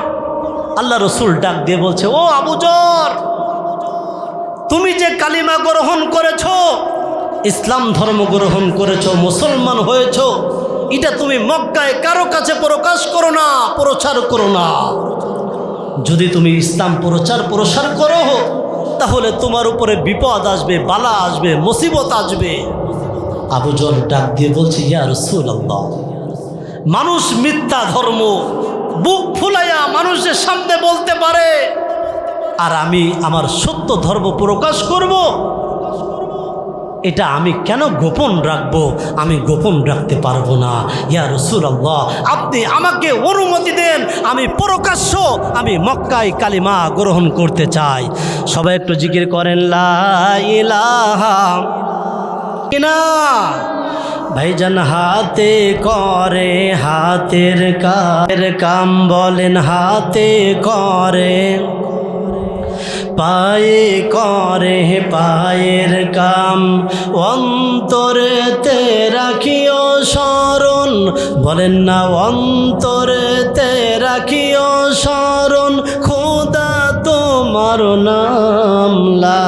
আল্লাহ রাসূল ডাক দিয়ে বলছে, ও আবু যর, তুমি যে কালিমা গ্রহণ করেছ, ইসলাম ধর্ম গ্রহণ করেছ, মুসলমান হয়েছ, এটা তুমি মক্কায় কারো কাছে প্রকাশ করো না, প্রচার করো না। যদি তুমি ইসলাম প্রসার করো, তাহলে তোমার উপরে বিপদ আসবে, বালা আসবে, মুসিবত আসবে। আবু যর ডাক দিয়ে বলছে, ইয়া রাসূলুল্লাহ, মানুষ মিথ্যা ধর্ম বুক ফুলাইয়া মানুষের সামনে বলতে পারে, আর আমি আমার সত্য ধর্ম প্রকাশ করব, এটা আমি কেন গোপন রাখবো? আমি গোপন রাখতে পারবো না। ইয়া রাসূলুল্লাহ, আপনি আমাকে অনুমতি দেন, আমি প্রকাশ্য আমি মক্কায় কালিমা গ্রহণ করতে চাই। সবাই একটু জিকির করেন, লা ইলাহা ইল্লাল্লাহ। ভাইজান হাতে করে হাতের কাম, বলেন হাতে করে, পায়ে করে পায়ের কাম, অন্তরেতে রাখিও স্মরণ, বলেন না অন্তরেতে রাখিও স্মরণ, খোদা তোমার নাম লা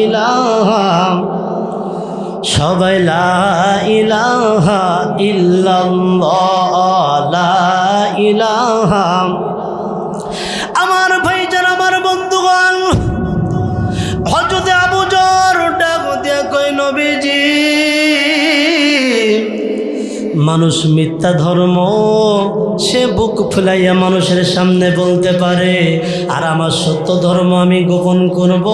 ইলাহা, সবাই লা ইলাহা ইল্লাল্লাহ, লা ইলাহা। আমার ভাইজান, আমার বন্ধুগণ, হযরত আবু যর ডাক দিয়া কই, নবীজি, মানুষ মিথ্যা ধর্ম সে বুক ফুলাইয়া মানুষের সামনে বলতে পারে, আর আমার সত্য ধর্ম আমি গোপন করব,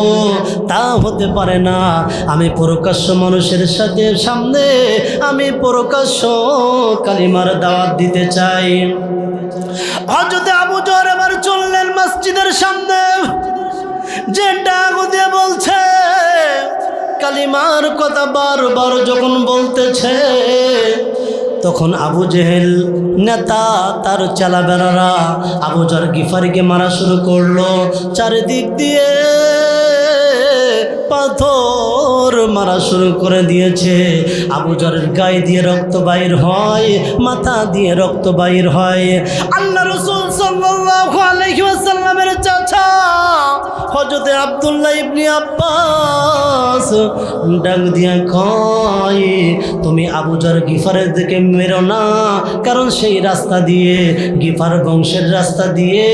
তা হতে পারে না। আমি প্রকাশ্য মানুষের সামনে আমি প্রকাশ্য কালিমার দাওয়াত দিতে চাই। হযরত আবু যর এবার চললেন মসজিদের সামনে, যে ডাক দিয়ে বলছে, কালিমার কথা বারবার যখন বলতেছে, তখন আবু জেহেল নেতা তার চালাবেড়ারা আবু যর গিফারিকে মারা শুরু করলো। চারিদিক দিয়ে পাথর মারা শুরু করে দিয়েছে। আবু যরের গায়ে দিয়ে রক্ত বাইর হয়, মাথা দিয়ে রক্ত বাইর হয়। আল্লাহ রাসূল সাল্লাল্লাহু আলাইহি ওয়াসাল্লামের চাচা হযরত আব্দুল্লাহ ইবনে আব্বাস ডাক দিয়া কয়, তুমি আবু যর গিফারের দিকে মেরো না, কারণ সেই রাস্তা দিয়ে, গিফার বংশের রাস্তা দিয়ে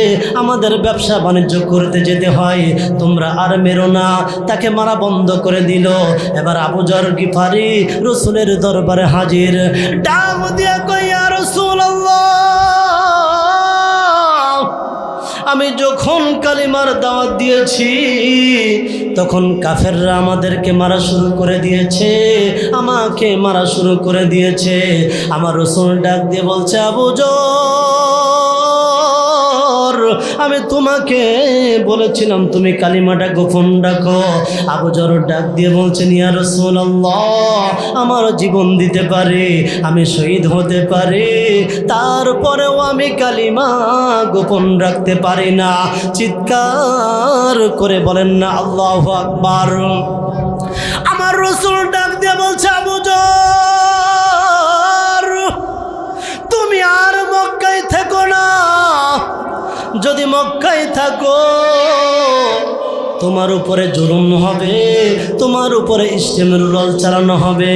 আমাদের ব্যবসা বাণিজ্য করতে যেতে হয়, তোমরা আর মেরো না। তাকে মারা বন্ধ করে দিল। এবার আবু যর গিফারি রাসূলের দরবারে হাজির। ডাক দিয়া কয়, ইয়া রাসূলুল্লাহ, আমি যখন কালিমার দাওয়াত দিয়েছি তখন কাফেররা আমাদেরকে মারা শুরু করে দিয়েছে, আমাকে মারা শুরু করে দিয়েছে। আমার রাসূল ডাক দিয়ে বলছে, আবু যর, আমি তোমাকে বলেছিলাম তুমি কালিমাটা গোপন রাখো। আবু যর ডাক দিয়ে বলছেন, ইয়া রাসূলুল্লাহ, আমার জীবন দিতে পারি, আমি শহীদ হতে পারি, তারপরেও আমি কালিমা গোপন রাখতে পারি না। চিৎকার করে বলেন না আল্লাহু আকবার। আমার রাসূল ডাক দিয়ে বলছে, আবু যর, তুমি আর মক্কায় থেকো না। যদি মক্কায় থাকো তোমার উপরে জুলুম হবে, তোমার উপরে ইস্তেমরুল চালানো হবে।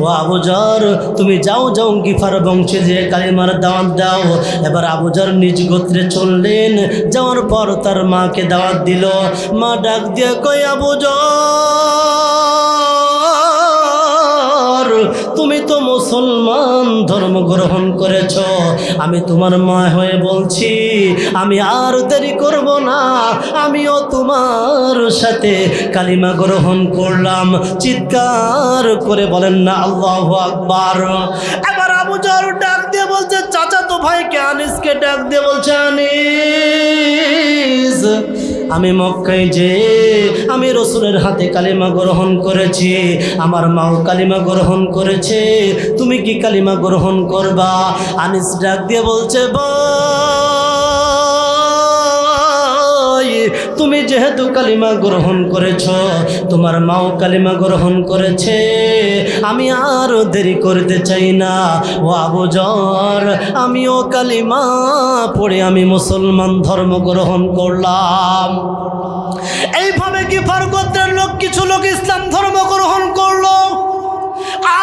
ও আবু যর, তুমি যাও যাও গিফার বংশে যে কালিমার দাওয়াত দাও। এবার আবু যর নিজ গোত্রে চললেন, যাওয়ার পর তার মাকে দাওয়াত দিল। মা ডাক দিয়ে কয়, আবু যর, তুমি তো মুসলমান ধর্ম গ্রহণ করেছ, আমি তোমার মা হয়ে বলছি আমি আর দেরি করব না, আমিও তোমার সাথে কালিমা গ্রহণ করলাম। চিৎকার করে বলেন না আল্লাহু আকবার। এবার আবু যর ডাক দিয়ে বলছে, চাচা তো ভাইকে আনিসকে ডাক দিয়ে বলছে, আনিস, আমি মক্কায় যে আমি রাসূলের হাতে কালিমা গ্রহণ করেছি, আমার মাও কালিমা গ্রহণ করেছে, তুমি কি কালিমা গ্রহণ করবা? আনিস ডাক দিয়ে বলছে, ভাই, তুমি যেহেতু কালিমা গ্রহণ করেছ, তোমার মাও কালিমা গ্রহণ করেছে, আমি আর দেরি করতে চাই না। ও আবু যর, আমিও কালিমা পড়ে আমি মুসলমান ধর্ম গ্রহণ করলাম। এইভাবে গিফার গোত্রের লোক, কিছু লোক ইসলাম ধর্ম গ্রহণ করলো,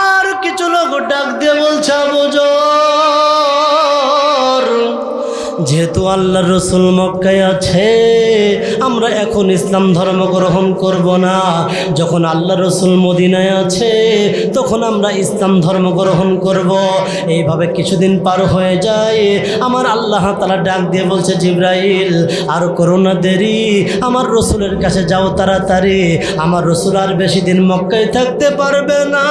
আর কিছু লোক ডাক দিয়ে বলছে, আবু যর, যেহেতু আল্লাহর রাসূল মক্কায় আছে, আমরা এখন ইসলাম ধর্ম গ্রহণ করব না। যখন আল্লাহর রাসূল মদিনায় আছে তখন আমরা ইসলাম ধর্ম গ্রহণ করব। এইভাবে কিছুদিন পার হয়ে যায়। আমার আল্লাহ তাআলা ডাক দিয়ে বলছে, জিবরাইল, আর করো না দেরি, আমার রাসূলের কাছে যাও তাড়াতাড়ি। আমার রাসূল আর বেশি দিন মক্কায় থাকতে পারবে না,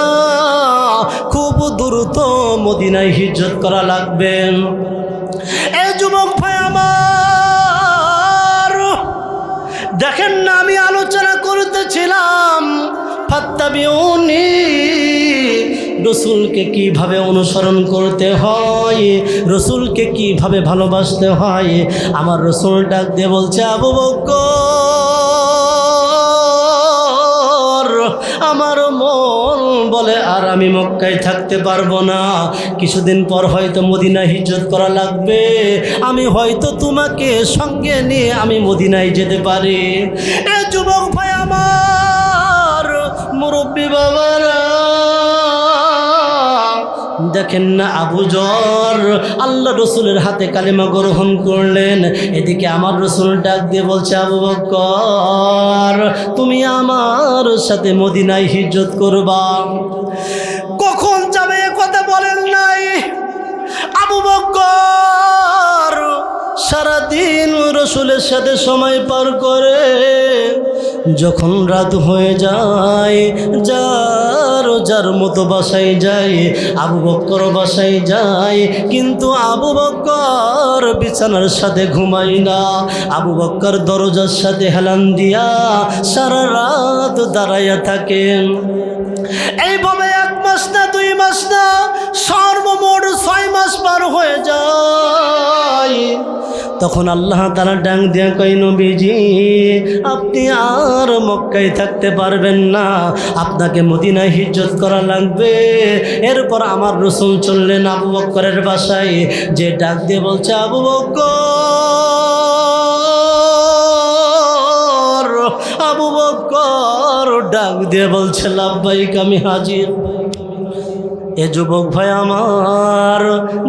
খুব দ্রুত মদিনায় হিজরত করা লাগবে। এই যুবক ভাই আমার, দেখেন না, আমি আলোচনা করতেছিলাম ফাত্তাবিউনি, রাসূলকে কিভাবে অনুসরণ করতে হয়, রাসূলকে কিভাবে ভালোবাসতে হয়। আমার রাসূল ডাক দিয়ে বলছে, আবু বকর, আমার মন বলে আর আমি মক্কায় থাকতে পারবো না, কিছুদিন পর হয়তো মদিনায় হিজরত করা লাগবে, আমি হয়তো তোমাকে সঙ্গে নিয়ে আমি মদিনায় যেতে পারি। এ যুবক ভাই আমার, মুরব্বী বাবারা, দেখেন না, আবু যর আল্লাহ রাসূলের হাতে কালিমা গ্রহণ করলেন। এদিকে আমার রাসূল ডাক দিয়ে বলছে, আবু বকর, তুমি আমার সাথে মদিনায় হিজরত করবা। কখন যাবে এ কথা বলেন নাই। আবু বকর সারাদিন রাসূলের সাথে সময় পার করে, যখন রাত হয়ে যায় যার যার মতো বাসায় যায়, আবু বকর বাসায় যায়, কিন্তু আবু বকর বিছানার সাথে ঘুমায় না। আবু বকর দরজার সাথে হেলান দিয়া সারা রাত দাঁড়াইয়া থাকেন। এইভাবে 1 মাস না 2 মাস না, সর্বমোট 6 মাস পার হয়ে যায়। তখন আল্লাহ তাআলা ডাক দিয়া কয়, নবীজি, আপনি আর মক্কায় থাকতে পারবেন না, আপনাকে মদিনায় হিজরত করা লাগবে। এরপর আমার রাসূল চললেন আবু বকরের বাসায়, যে ডাক দিয়ে বলছে, আবু বকর, আবু বকর ডাক দিয়ে বলছে, লাব্বাইক, আমি হাজির। এ যুবক ভাই আমার,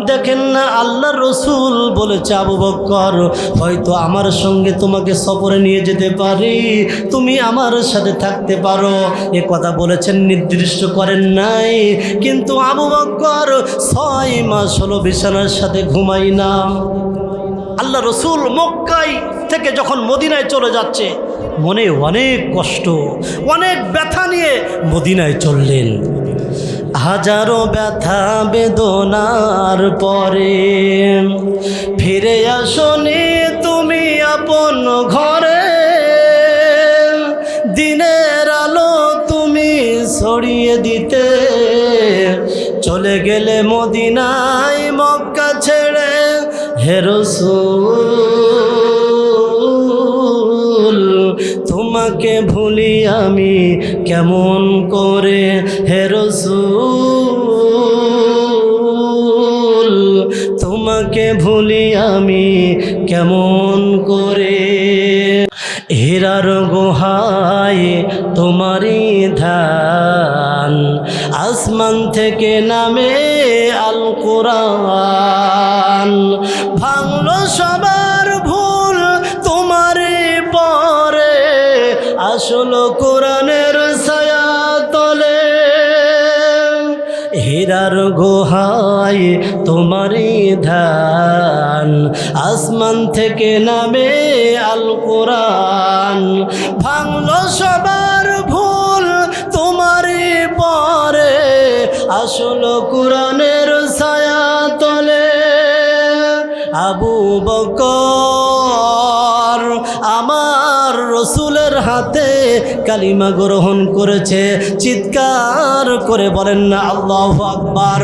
দেখেন না, আল্লাহর রাসূল বলেছে, আবু বকর, হয়তো আমার সঙ্গে তোমাকে সফরে নিয়ে যেতে পারি, তুমি আমার সাথে থাকতে পারো। এ কথা বলেছেন, নির্দিষ্ট করেন নাই। কিন্তু আবু বকর 6 মাস হলো বিছানার সাথে ঘুমাই না। আল্লাহ রসুল মক্কায় থেকে যখন মদিনায় চলে যাচ্ছে, মনে অনেক কষ্ট, অনেক ব্যথা নিয়ে মদিনায় চললেন। হাজারো ব্যথা বেদনার পরে ফিরে আসনি তুমি আপন ঘরে, দিনের আলো তুমি ছড়িয়ে দিতে চলে গেলে মদিনায় মক্কা ছেড়ে। হে রাসূল তোমাকে ভুলি আমি কেমন করে, হে রাসূল তোমাকে ভুলি আমি কেমন করে। হীরার গুহায় তোমারই ধ্যান, আসমান থেকে নামে আল কোরআন, ভাঙলো সবার ভুল তোমারই পরে, আসলো কোরআনের ছায়া তলে। হীরার গুহায় তোমারই ধ্যান, আসমান থেকে নামে আল কোরআন, ভাঙলো সবার ভুল তোমারই পরে, আসলো কোরআনের ছায়া তলে। আবু বকর আমার রসুলের হাতে কালিমা গ্রহণ করেছে, চিৎকার করে বলেন না আল্লাহু আকবার।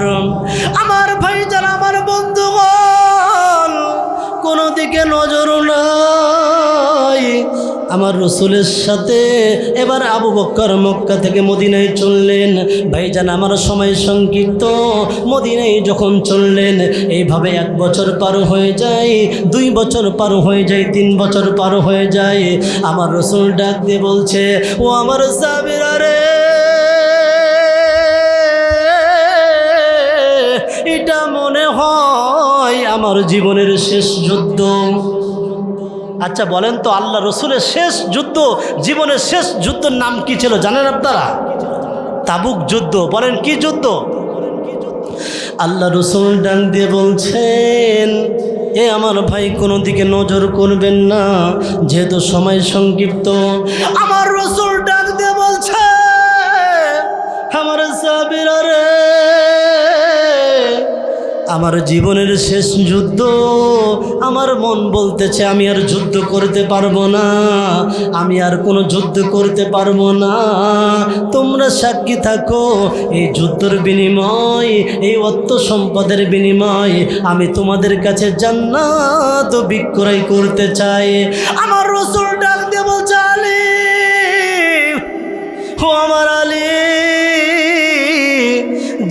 আমার ভাইজান, আমার বন্ধুগণ, কোনো দিকে নজর নাই। আমার রসুলের সাথে এবার আবু বকর মক্কা থেকে মদিনায় চললেন। ভাইজান, আমার সময় সংক্ষিপ্ত। মদিনায় যখন চললেন, এইভাবে 1 বছর পার হয়ে যায়, 2 বছর পার হয়ে যায়, 3 বছর পার হয়ে যায়। আমার রসুল ডাক দিয়ে বলছে, ও আমার সাহাবীরা রে, এটা মনে হয় আমার জীবনের শেষ যুদ্ধ। আচ্ছা বলেন তো, আল্লাহ রসুলের শেষ যুদ্ধ, জীবনের শেষ যুদ্ধের নাম কি ছিল জানেন আপনারা? তাবুক যুদ্ধ। বলেন কি যুদ্ধ? আল্লাহ রসুল ডাক দিয়ে বলছেন, এ আমার ভাই কোনো দিকে নজর করবেন না, যেহেতু সময় সংক্ষিপ্ত। আমার রসুল ডাক দিয়ে বলছে, আমার সাহাবীরা রে, আমার জীবনের শেষ যুদ্ধ। আমার মন বলতেছে আমি আর যুদ্ধ করতে পারবো না, আমি আর কোনো যুদ্ধ করতে পারবো না। তোমরা সাক্ষী থাকো, এই যুদ্ধের বিনিময়, এই অর্থ সম্পদের বিনিময় আমি তোমাদের কাছে জান্নাত বিক্রয় করতে চাই। আমার রাসূল ডাক দিয়ে বলছে, আলী, ও আমার আলী,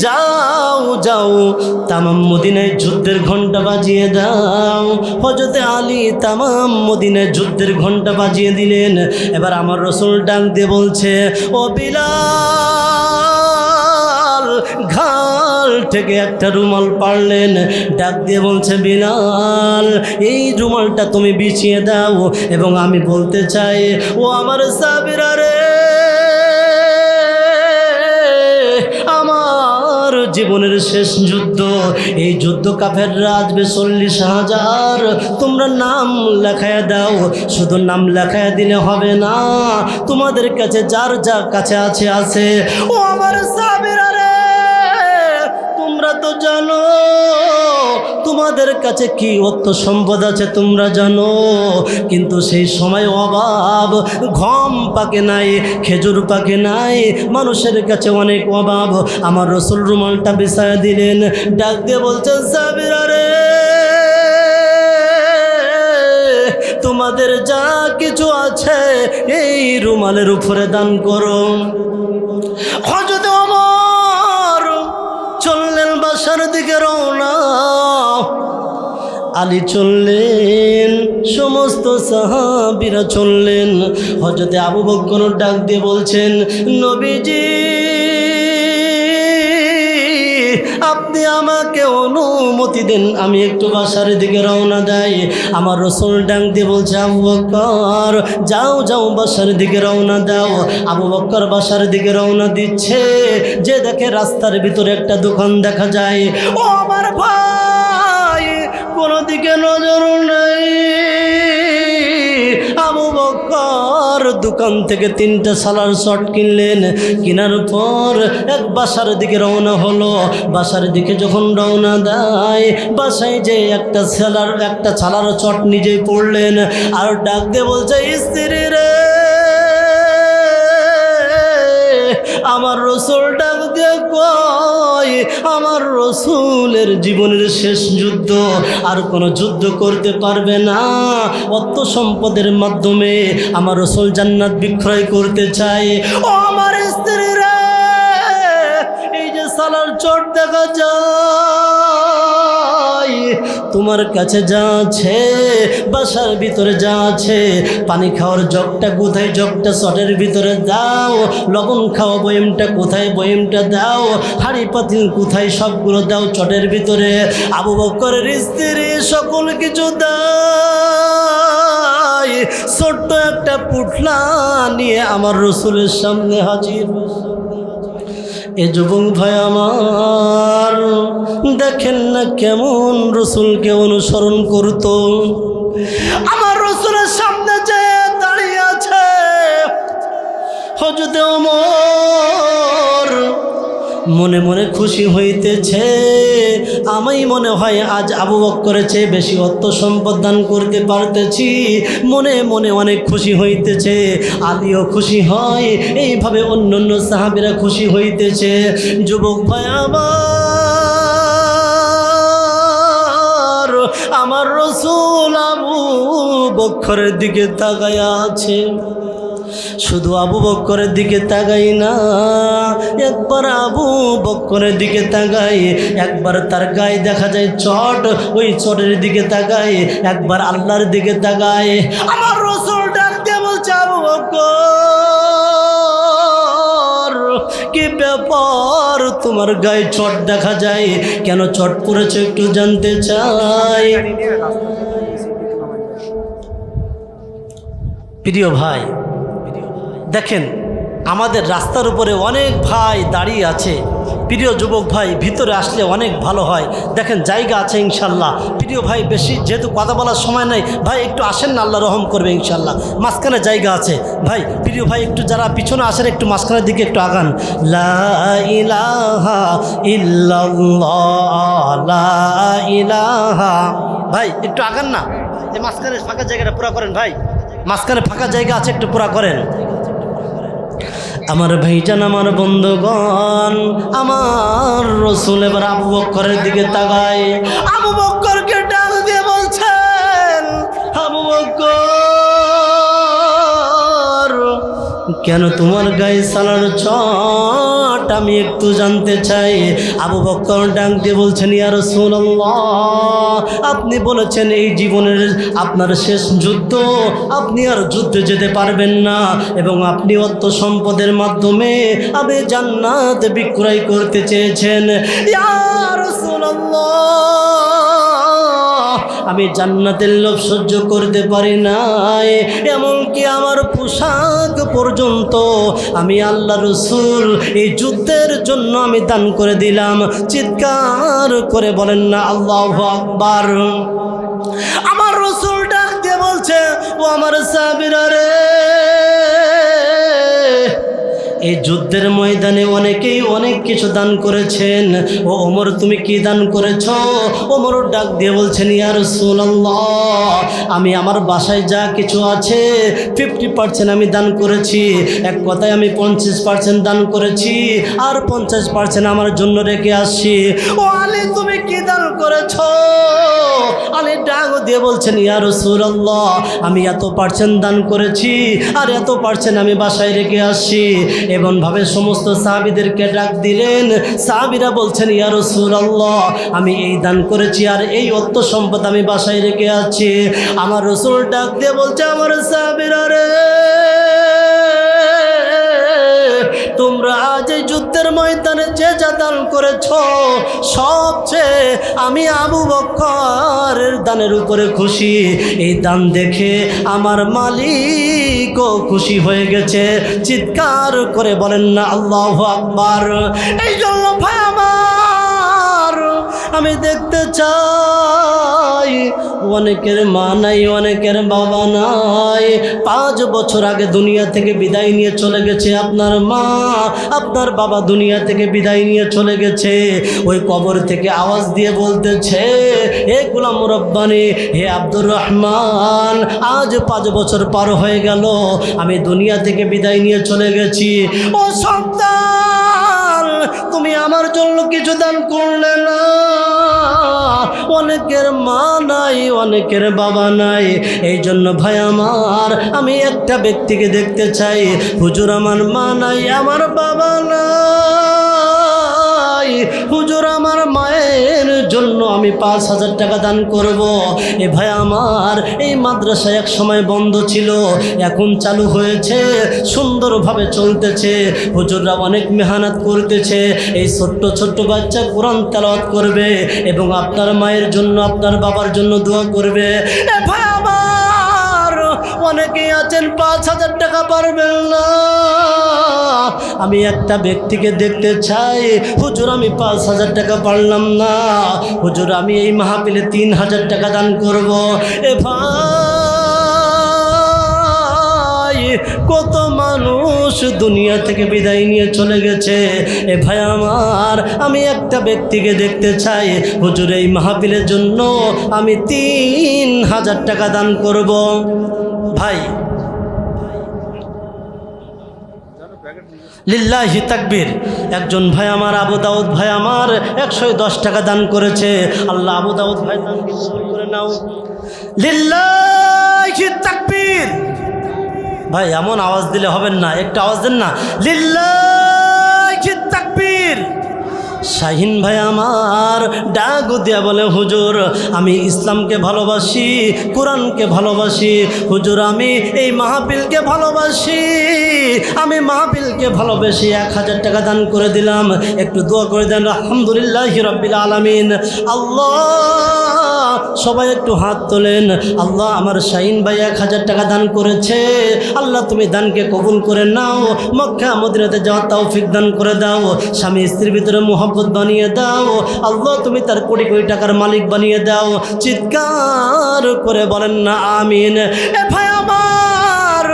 যাও যাও, তামাম মদিনায় যুদ্ধের ঘন্টা বাজিয়ে দাও। হযরতে আলী তামাম মদিনায় যুদ্ধের ঘন্টা বাজিয়ে দিলেন। এবার আমার রাসূল ডাক দিয়ে বলছে, ও বিলাল, ঘাল থেকে একটা রুমাল পারলেন, ডাক দিয়ে বলছে, বিলাল, এই রুমালটা তুমি বিছিয়ে দাও। এবং আমি বলতে চাই, ও আমার সাহাবীরা রে, আমার জীবনের শেষ যুদ্ধ, এই যুদ্ধ কাফেররা আসবে 40,000। তোমরা নাম লেখায় দাও। শুধু নাম লেখায় দিলে হবে না, তোমাদের কাছে যার যা কাছে আছে। ও আমার সাহাবীরা রে, তোমরা তো জানো তোমাদের কাছে কি অর্থ সম্পদ আছে, তোমরা জানো, কিন্তু সেই সময় অভাব, গম পাকে নাই, খেজুর পাকে নাই, মানুষের কাছে অনেক অভাব। আমার রাসূল রুমালটা বিছায়া দিলেন, ডাক দিয়ে বলছেন, সাহাবীরা রে, তোমাদের যা কিছু আছে এই রুমালের উপরে দান করো। হযরত ওমর চললেন বাসার দিকে রওনা, আলী চললেন, সমস্ত সাহাবীরা চললেন। হযরতে আবু বকর ডাক দিয়ে বলছেন, নবীজি, আপনি আমাকে অনুমতি দেন, আমি একটু বাসার দিকে রওনা দেই। আমার রাসূল ডাক দিয়ে বলছে, আবু বকর, যাও যাও, বাসার দিকে রওনা দাও। আবু বকর বাসার দিকে রওনা দিচ্ছে, যে দেখে রাস্তার ভিতরে একটা দোকান দেখা যায়। ও আমার ভাই, কোনো দিকে নজর নেই। আবু বকর দোকান থেকে 3টা সালার শট কিনলেন, কেনার পর এক বাসার দিকে রওনা হলো। বাসার দিকে যখন রওনা দেয়, বাসায় যে একটা ছালার চট নিজেই পড়লেন, আর ডাক দিয়ে বলছে, স্ত্রী রে, আমার রসুল ডাক দিয়ে কয়, আমার রসুলের জীবনের শেষ যুদ্ধ, আর কোনো যুদ্ধ করতে পারবে না। অর্থ সম্পদের মাধ্যমে আমার রসুল জান্নাত বিক্রয় করতে চায়। ও আমার স্ত্রী রে, এই যে সালার চোট দেখা যায়, তোমার কাছে যা আছে, বাসার ভিতরে যা আছে, পানি খাওয়ার জগটা কোথায়, জগটা চটের ভিতরে দাও, লবণ খাওয়া বয়মটা কোথায়, বয়মটা দাও, হাঁড়ি পাতিল কোথায়, সবগুলো দাও চটের ভিতরে। আবু বকরের স্ত্রী সকল কিছু দেয়, ছোট্ট একটা পুটলা নিয়ে আমার রসুলের সামনে হাজির। এ যুবক ভাই আমার, দেখেন না কেমন রসুলকে অনুসরণ করত। আমার রসুলের সামনে যে দাঁড়িয়ে আছে হযরত ওমর, মনে মনে খুশি হইতেছে। আমি মনে হয় আজ আবু বকরের চেয়ে বেশি অর্থ সম্পদ দান করতে পারতেছি, মনে মনে অনেক খুশি হইতেছে। আলীও খুশি হয়, এইভাবে অন্য অন্য সাহাবীরা খুশি হইতেছে। যুবক ভাই আমার রসুল আবু বকরের দিকে তাকায়া আছে। শুধু আবু বকরের দিকে তাকাই না, একবার আবু বকরের দিকে তাকাই, একবার তার গায়ে দেখা যায় চট, ওই চটের দিকে তাকাই, একবার আল্লাহর দিকে তাকাই। আমার রসুল ডাক দিয়ে বলছে, আবু বকর, কি ব্যাপার, তোমার গায়ে চট দেখা যায়, কেন চট পড়েছে একটু জানতে চাই। প্রিয় ভাই, দেখেন আমাদের রাস্তার উপরে অনেক ভাই দাঁড়িয়ে আছে। প্রিয় যুবক ভাই, ভিতরে আসলে অনেক ভালো হয়। দেখেন জায়গা আছে ইনশাল্লাহ। প্রিয় ভাই, বেশি যেহেতু কথা বলার সময় নাই, ভাই একটু আসেন না, আল্লাহ রহম করবে ইনশাল্লাহ। মাঝখানে জায়গা আছে ভাই। প্রিয় ভাই, একটু যারা পিছনে আসেন একটু মাঝখানের দিকে একটু আগান। লা ইলাহা ইল্লাল্লাহ, লা ইলাহা। ভাই একটু আগান না, এই মাঝখানে ফাঁকা জায়গাটা পুরা করেন ভাই, মাঝখানে ফাঁকা জায়গা আছে, একটু পুরা করেন। আমার ভাইজান, আমার বন্ধুগণ, আমার রসুল এবার আবু বকরের দিকে তাকায়, আবু বকরকে ডাক দিয়ে বলছেন, আবু বকর, কেন তোমার গায়ে সালার চট, আমি একটু জানতে চাই। আবু বকর ডাক দিয়ে বলছেন, ইয়া রাসূলুল্লাহ, আপনি বলেছেন এই জীবনের আপনার শেষ যুদ্ধ, আপনি আর যুদ্ধে যেতে পারবেন না, এবং আপনি অর্থ সম্পদের মাধ্যমে আপনি জান্নাত বিক্রয় করতে চেয়েছেন। ইয়া রাসূলুল্লাহ, আমি জান্নাতের লোভ সহ্য করতে পারি নাই, এমনকি আমার পোশাক পর্যন্ত আমি আল্লাহ রসুল এই যুদ্ধের জন্য আমি দান করে দিলাম। চিৎকার করে বলেন না আল্লাহু আকবার। আমার রসুল ডাক দিয়ে বলছে, ও আমার সাহাবীরা রে, এই যুদ্ধের ময়দানে অনেকেই অনেক কিছু দান করেছেন। ও ওমর, তুমি কি দান করেছ? ওমর ডাক দিয়ে বলছেন, ইয়া রাসূলুল্লাহ, আমি আমার বাসায় যা কিছু আছে 50% আমি দান করেছি। এক কথায় আমি 50% দান করেছি, আর 50% আমার জন্য রেখে আসছি। ও আলী, তুমি কি দান করেছ? আলী ডাক দিয়ে বলছেন, ইয়া রাসূলুল্লাহ, আমি এত % দান করেছি, আর এত % আমি বাসায় রেখে আসছি। এমনভাবে সমস্ত সাহাবীদেরকে ডাক দিলেন। সাহাবীরা বলছেন, ইয়া রাসূলুল্লাহ, আমি এই দান করেছি, আর এই অর্থ সম্পদ আমি বাসায় রেখে আছি। আমার রাসূল ডাক দিয়ে বলছে, আমার সাহাবীরা রে, তোমরা আজ এই যুদ্ধের ময়দানে যে যা দান করেছ, সবচেয়ে আমি আবু বকরের দানের উপরে খুশি। এই দান দেখে আমার মালিকও খুশি হয়ে গেছে। চিৎকার করে বলেন না আল্লাহু আকবার। এই জন্য ভাই আমার, আমি দেখতে চাই অনেকের মা নাই, অনেকের বাবা নাই। 5 বছর আগে দুনিয়া থেকে বিদায় নিয়ে চলে গেছে আপনার মা, আপনার বাবা দুনিয়া থেকে বিদায় নিয়ে চলে গেছে। ওই কবর থেকে আওয়াজ দিয়ে বলতেছে, হে গোলাম রব্বানি, হে আব্দুর রহমান, আজ 5 বছর পার হয়ে গেল, আমি দুনিয়া থেকে বিদায় নিয়ে চলে গেছি। ও সন্তান, তুমি আমার জন্য কিছু দান করলে না। অনেকের মা নাই, অনেকের বাবা নাই। এই জন্য ভাই আমার, আমি একটা ব্যক্তিকে দেখতে চাই, হুজুর আমার মা নাই, আমার বাবা নাই, হুজুর আমার মায়ের জন্য আমি 5,000 টাকা দান করব। এ ভাই আমার, এই মাদ্রাসা এক সময় বন্ধ ছিল, এখন চালু হয়েছে, সুন্দরভাবে চলতেছে। হুজুররা অনেক মেহনত করতেছে। এই ছোট্ট ছোট্ট বাচ্চা কোরআন তেলাওয়াত করবে এবং আপনার মায়ের জন্য, আপনার বাবার জন্য দোয়া করবে। এ ভাই আমার, অনেকেই আছেন 5,000 টাকা পারবেন না। আমি একটা ব্যক্তিকে দেখতে চাই, হুজুর আমি 5,000 টাকা পারলাম না, হুজুর আমি এই মাহফিলে 3,000 টাকা দান করব। এ ভাই, কত মানুষ দুনিয়া থেকে বিদায় নিয়ে চলে গেছে। এ ভাই আমার, আমি একটা ব্যক্তিকে দেখতে চাই, হুজুর এই মাহফিলের জন্য আমি 3,000 টাকা দান করব। ভাই লিল্লাহি তাকবীর। একজন ভাই আমার, আবু দাউদ ভাই আমার 110 টাকা দান করেছে। আল্লাহ আবু দাউদ ভাই দানকে কবুল করে নাও। লিল্লাহি তাকবীর। ভাই এমন আওয়াজ দিলে হবেন না, একটু আওয়াজ দেন না, লিল্লাহি তাকবীর। শাহিন ভাই আমার ডাক দিয়া বলে, হুজুর আমি ইসলামকে ভালোবাসি, কোরআনকে ভালোবাসি, হুজুর আমি এই মাহফিলকে ভালোবাসি, আমি মাহফিলকে ভালোবাসি, 1,000 টাকা দান করে দিলাম। একটু দোয়া করে দেন, আলহামদুলিল্লাহি রাব্বিল আলামিন। আল্লাহ, সবাই একটু হাত তোলেন। আল্লাহ, আমার শাহিন ভাই 1,000 টাকা দান করেছে, আল্লাহ তুমি দানকে কবুল করে নাও, মক্কা মদিনাতে যাওয়ার তৌফিক দান করে দাও, স্বামী স্ত্রীর ভিতরে মোহাব্বত বানিয়ে দাও। আল্লাহ তুমি তার কোটি কোটি টাকার মালিক বানিয়ে দাও। চিৎকার করে বলেন না আমিন। এ ভাই আমার,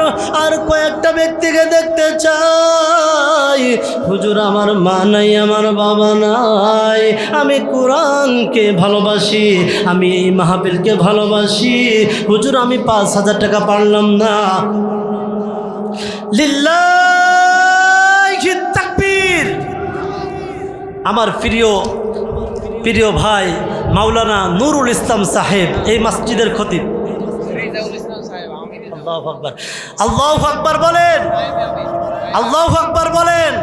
আর কয়েকটা ব্যক্তিকে দেখতে চাই, হুজুর আমার মা নাই, আমার বাবা নাই, আমি কোরআনকে ভালোবাসি, আমি এই মাহফিলকে ভালোবাসি, হুজুর আমি 5,000 টাকা পারলাম না। লিল্লাহি তাকবীর। আমার প্রিয় ভাই মাওলানা নুরুল ইসলাম সাহেব, এই মসজিদের খতিব। আল্লাহু আকবার, আল্লাহু আকবার বলেন, আল্লাহু আকবার বলেন।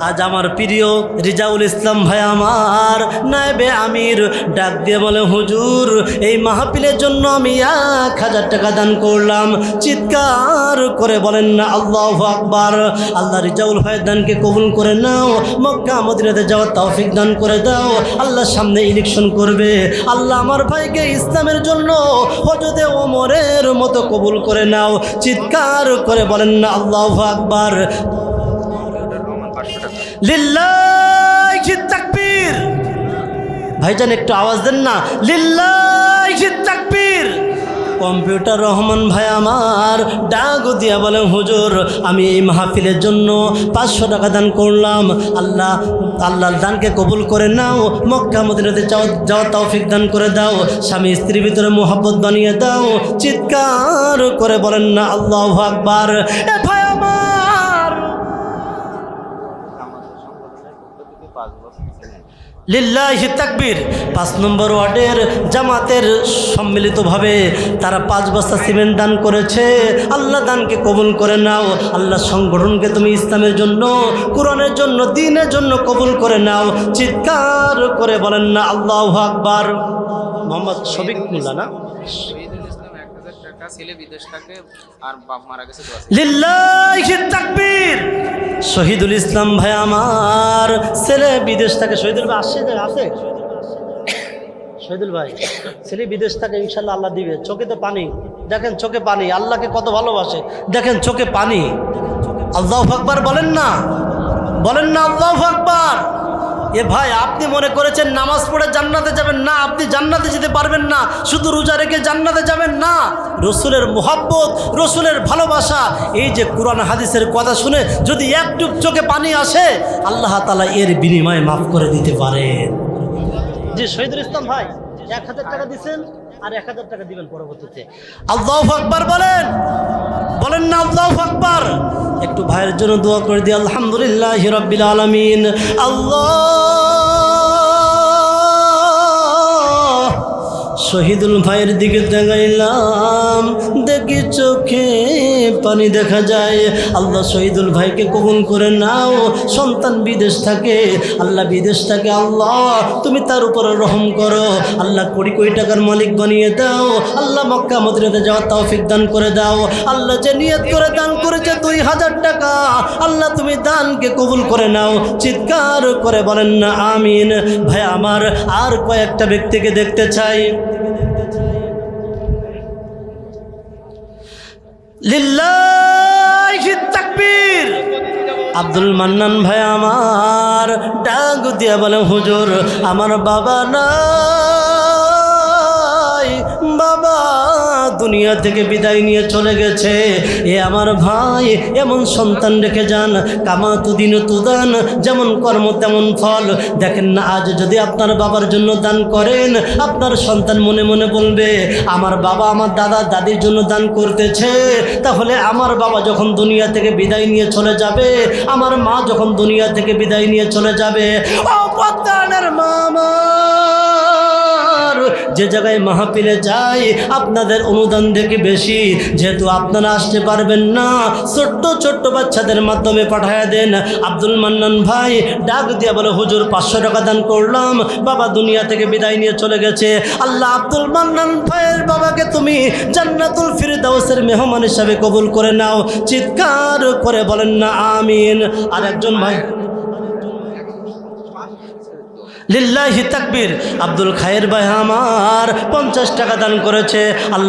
আজ আমার প্রিয় রিজাউল ইসলাম ভাই আমার নায়েবে আমির ডাক দিয়ে বলে, হুজুর এই মাহফিলের জন্য আমি 1,000 টাকা দান করলাম। চিৎকার করে বলেন না আল্লাহু আকবার। আল্লাহ রিজাউল ভাইয়ের দানকে কবুল করে নাও, মক্কা মদিনাতে যাওয়ার তৌফিক দান করে দাও। আল্লাহর সামনে ইলেকশন করবে, আল্লাহ আমার ভাইকে ইসলামের জন্য হযরতে ওমরের মতো কবুল করে নাও। চিৎকার করে বলেন না আল্লাহু আকবার। লিল্লাহি তাকবীর। ভাইজান একটু আওয়াজ দেন না, লিল্লাহি তাকবীর। কম্পিউটার রহমান ভাই আমার ডাক দিয়া বলে, হুজুর আমি এই মাহফিলের জন্য 500 টাকা দান করলাম, আল্লাহর দানকে কবুল করে নাও, মক্কা মদিনাতে যাওয়ার তৌফিক দান করে দাও, স্বামী স্ত্রীর ভিতরে মোহাব্বত বানিয়ে দাও। চিৎকার করে বলেন না আল্লাহু আকবার। এ ভাই আমার, লিল্লাহি তাকবীর। 5 নম্বর ওয়ার্ডের জামাতের সম্মিলিতভাবে তারা 5 বস্তা সিমেন্ট দান করেছে। আল্লাহ দানকে কবুল করে নাও। আল্লাহ সংগঠনকে তুমি ইসলামের জন্য, কোরআনের জন্য, দ্বীনের জন্য কবুল করে নাও। চিৎকার করে বলেন না আল্লাহু আকবার। মোহাম্মদ শফিক মোল্লা না, লিল্লাহি তাকবীর। শহীদুল ইসলাম ভাই আমার ছেলে বিদেশ থাকে। শহীদুল ভাই আছে? শহীদুল ভাই ছেলে বিদেশ থাকে, ইনশাল্লাহ আল্লাহ দিবে। চোখে তো পানি, দেখেন চোখে পানি, আল্লাহকে কত ভালোবাসে, দেখেন চোখে পানি। আল্লাহু আকবার বলেন না, বলেন না আল্লাহু আকবার। এ ভাই, আপনি মনে করেছেন নামাজ পড়ে জান্নাতে যাবেন? না, আপনি জান্নাতে যেতে পারবেন না। শুধু রোজা রেখে জান্নাতে যাবেন না। রসুলের মোহাব্বত, রসুলের ভালোবাসা, এই যে কোরআন হাদিসের কথা শুনে যদি একটু চোখে পানি আসে, আল্লাহ তাআলা এর বিনিময়ে মাফ করে দিতে পারেন। জি শহীদুল ইসলাম ভাই 1000 টাকা দিচ্ছেন, আর 1000 টাকা দিবেন পরবর্তীতে। আল্লাহু আকবার বলেন, বলেন না আল্লাহু আকবার। একটু ভাইয়ের জন্য দোয়া করে দিই। আলহামদুলিল্লাহি রাব্বিল আলামিন। শহীদুল ভাইয়ের দিকে তাকাইলাম, দেখি চোখে পানি দেখা যায়। আল্লাহ শহীদুল ভাইকে কবুল করে নাও। সন্তান বিদেশ থাকে, আল্লাহ বিদেশ থাকে, আল্লাহ তুমি তার উপরে রহম করো। আল্লাহ কোটি কোটি টাকার মালিক বানিয়ে দাও। আল্লাহ মক্কা মদিনাতে যাওয়ার তৌফিক দান করে দাও। আল্লাহ যে নিয়ত করে দান করেছে 2000 টাকা, আল্লাহ তুমি দানকে কবুল করে নাও। চিৎকার করে বলেন না আমিন। ভাই আমার আর কয়েকটা ব্যক্তিকে দেখতে চাই। লিল্লাহি তাকবীর। আব্দুল মান্নান ভাই আমার ডাক দিয়া বলে, হুজুর আমার বাবা নাই, বাবা দুনিয়া থেকে বিদায় নিয়ে চলে গেছে। এ আমার ভাই এমন সন্তান রেখে যান, কামাতু দিন তুদান, যেমন কর্ম তেমন ফল। দেখেন না, আজ যদি আপনার বাবার জন্য দান করেন, আপনার সন্তান মনে মনে বলবে আমার বাবা আমার দাদা দাদির জন্য দান করতেছে, তাহলে আমার বাবা যখন দুনিয়া থেকে বিদায় নিয়ে চলে যাবে, আমার মা যখন দুনিয়া থেকে বিদায় নিয়ে চলে যাবে, ও পদ্মানের মামা যে জায়গায় মাহফিলে যাই আপনাদের অনুদান দেখে বেশি, যেহেতু আপনারা আসতে পারবেন না, ছোট্ট ছোট্ট বাচ্চাদের মাধ্যমে পাঠায়া দেন। আব্দুল মান্নান ভাই ডাক দিয়া বলে, হুজুর 500 টাকা দান করলাম, বাবা দুনিয়া থেকে বিদায় নিয়ে চলে গেছে। আল্লাহ আব্দুল মান্নান ভাইয়ের বাবাকে তুমি জান্নাতুল ফিরদাউসের মেহমান হিসাবে কবুল করে নাও। চিৎকার করে বলেন না আমিন। আর একজন ভাই লিল্লাহি তাকবীর। আব্দুল খায়ের ভাই আমার 50 টাকা দান করেছে। আল্লাহ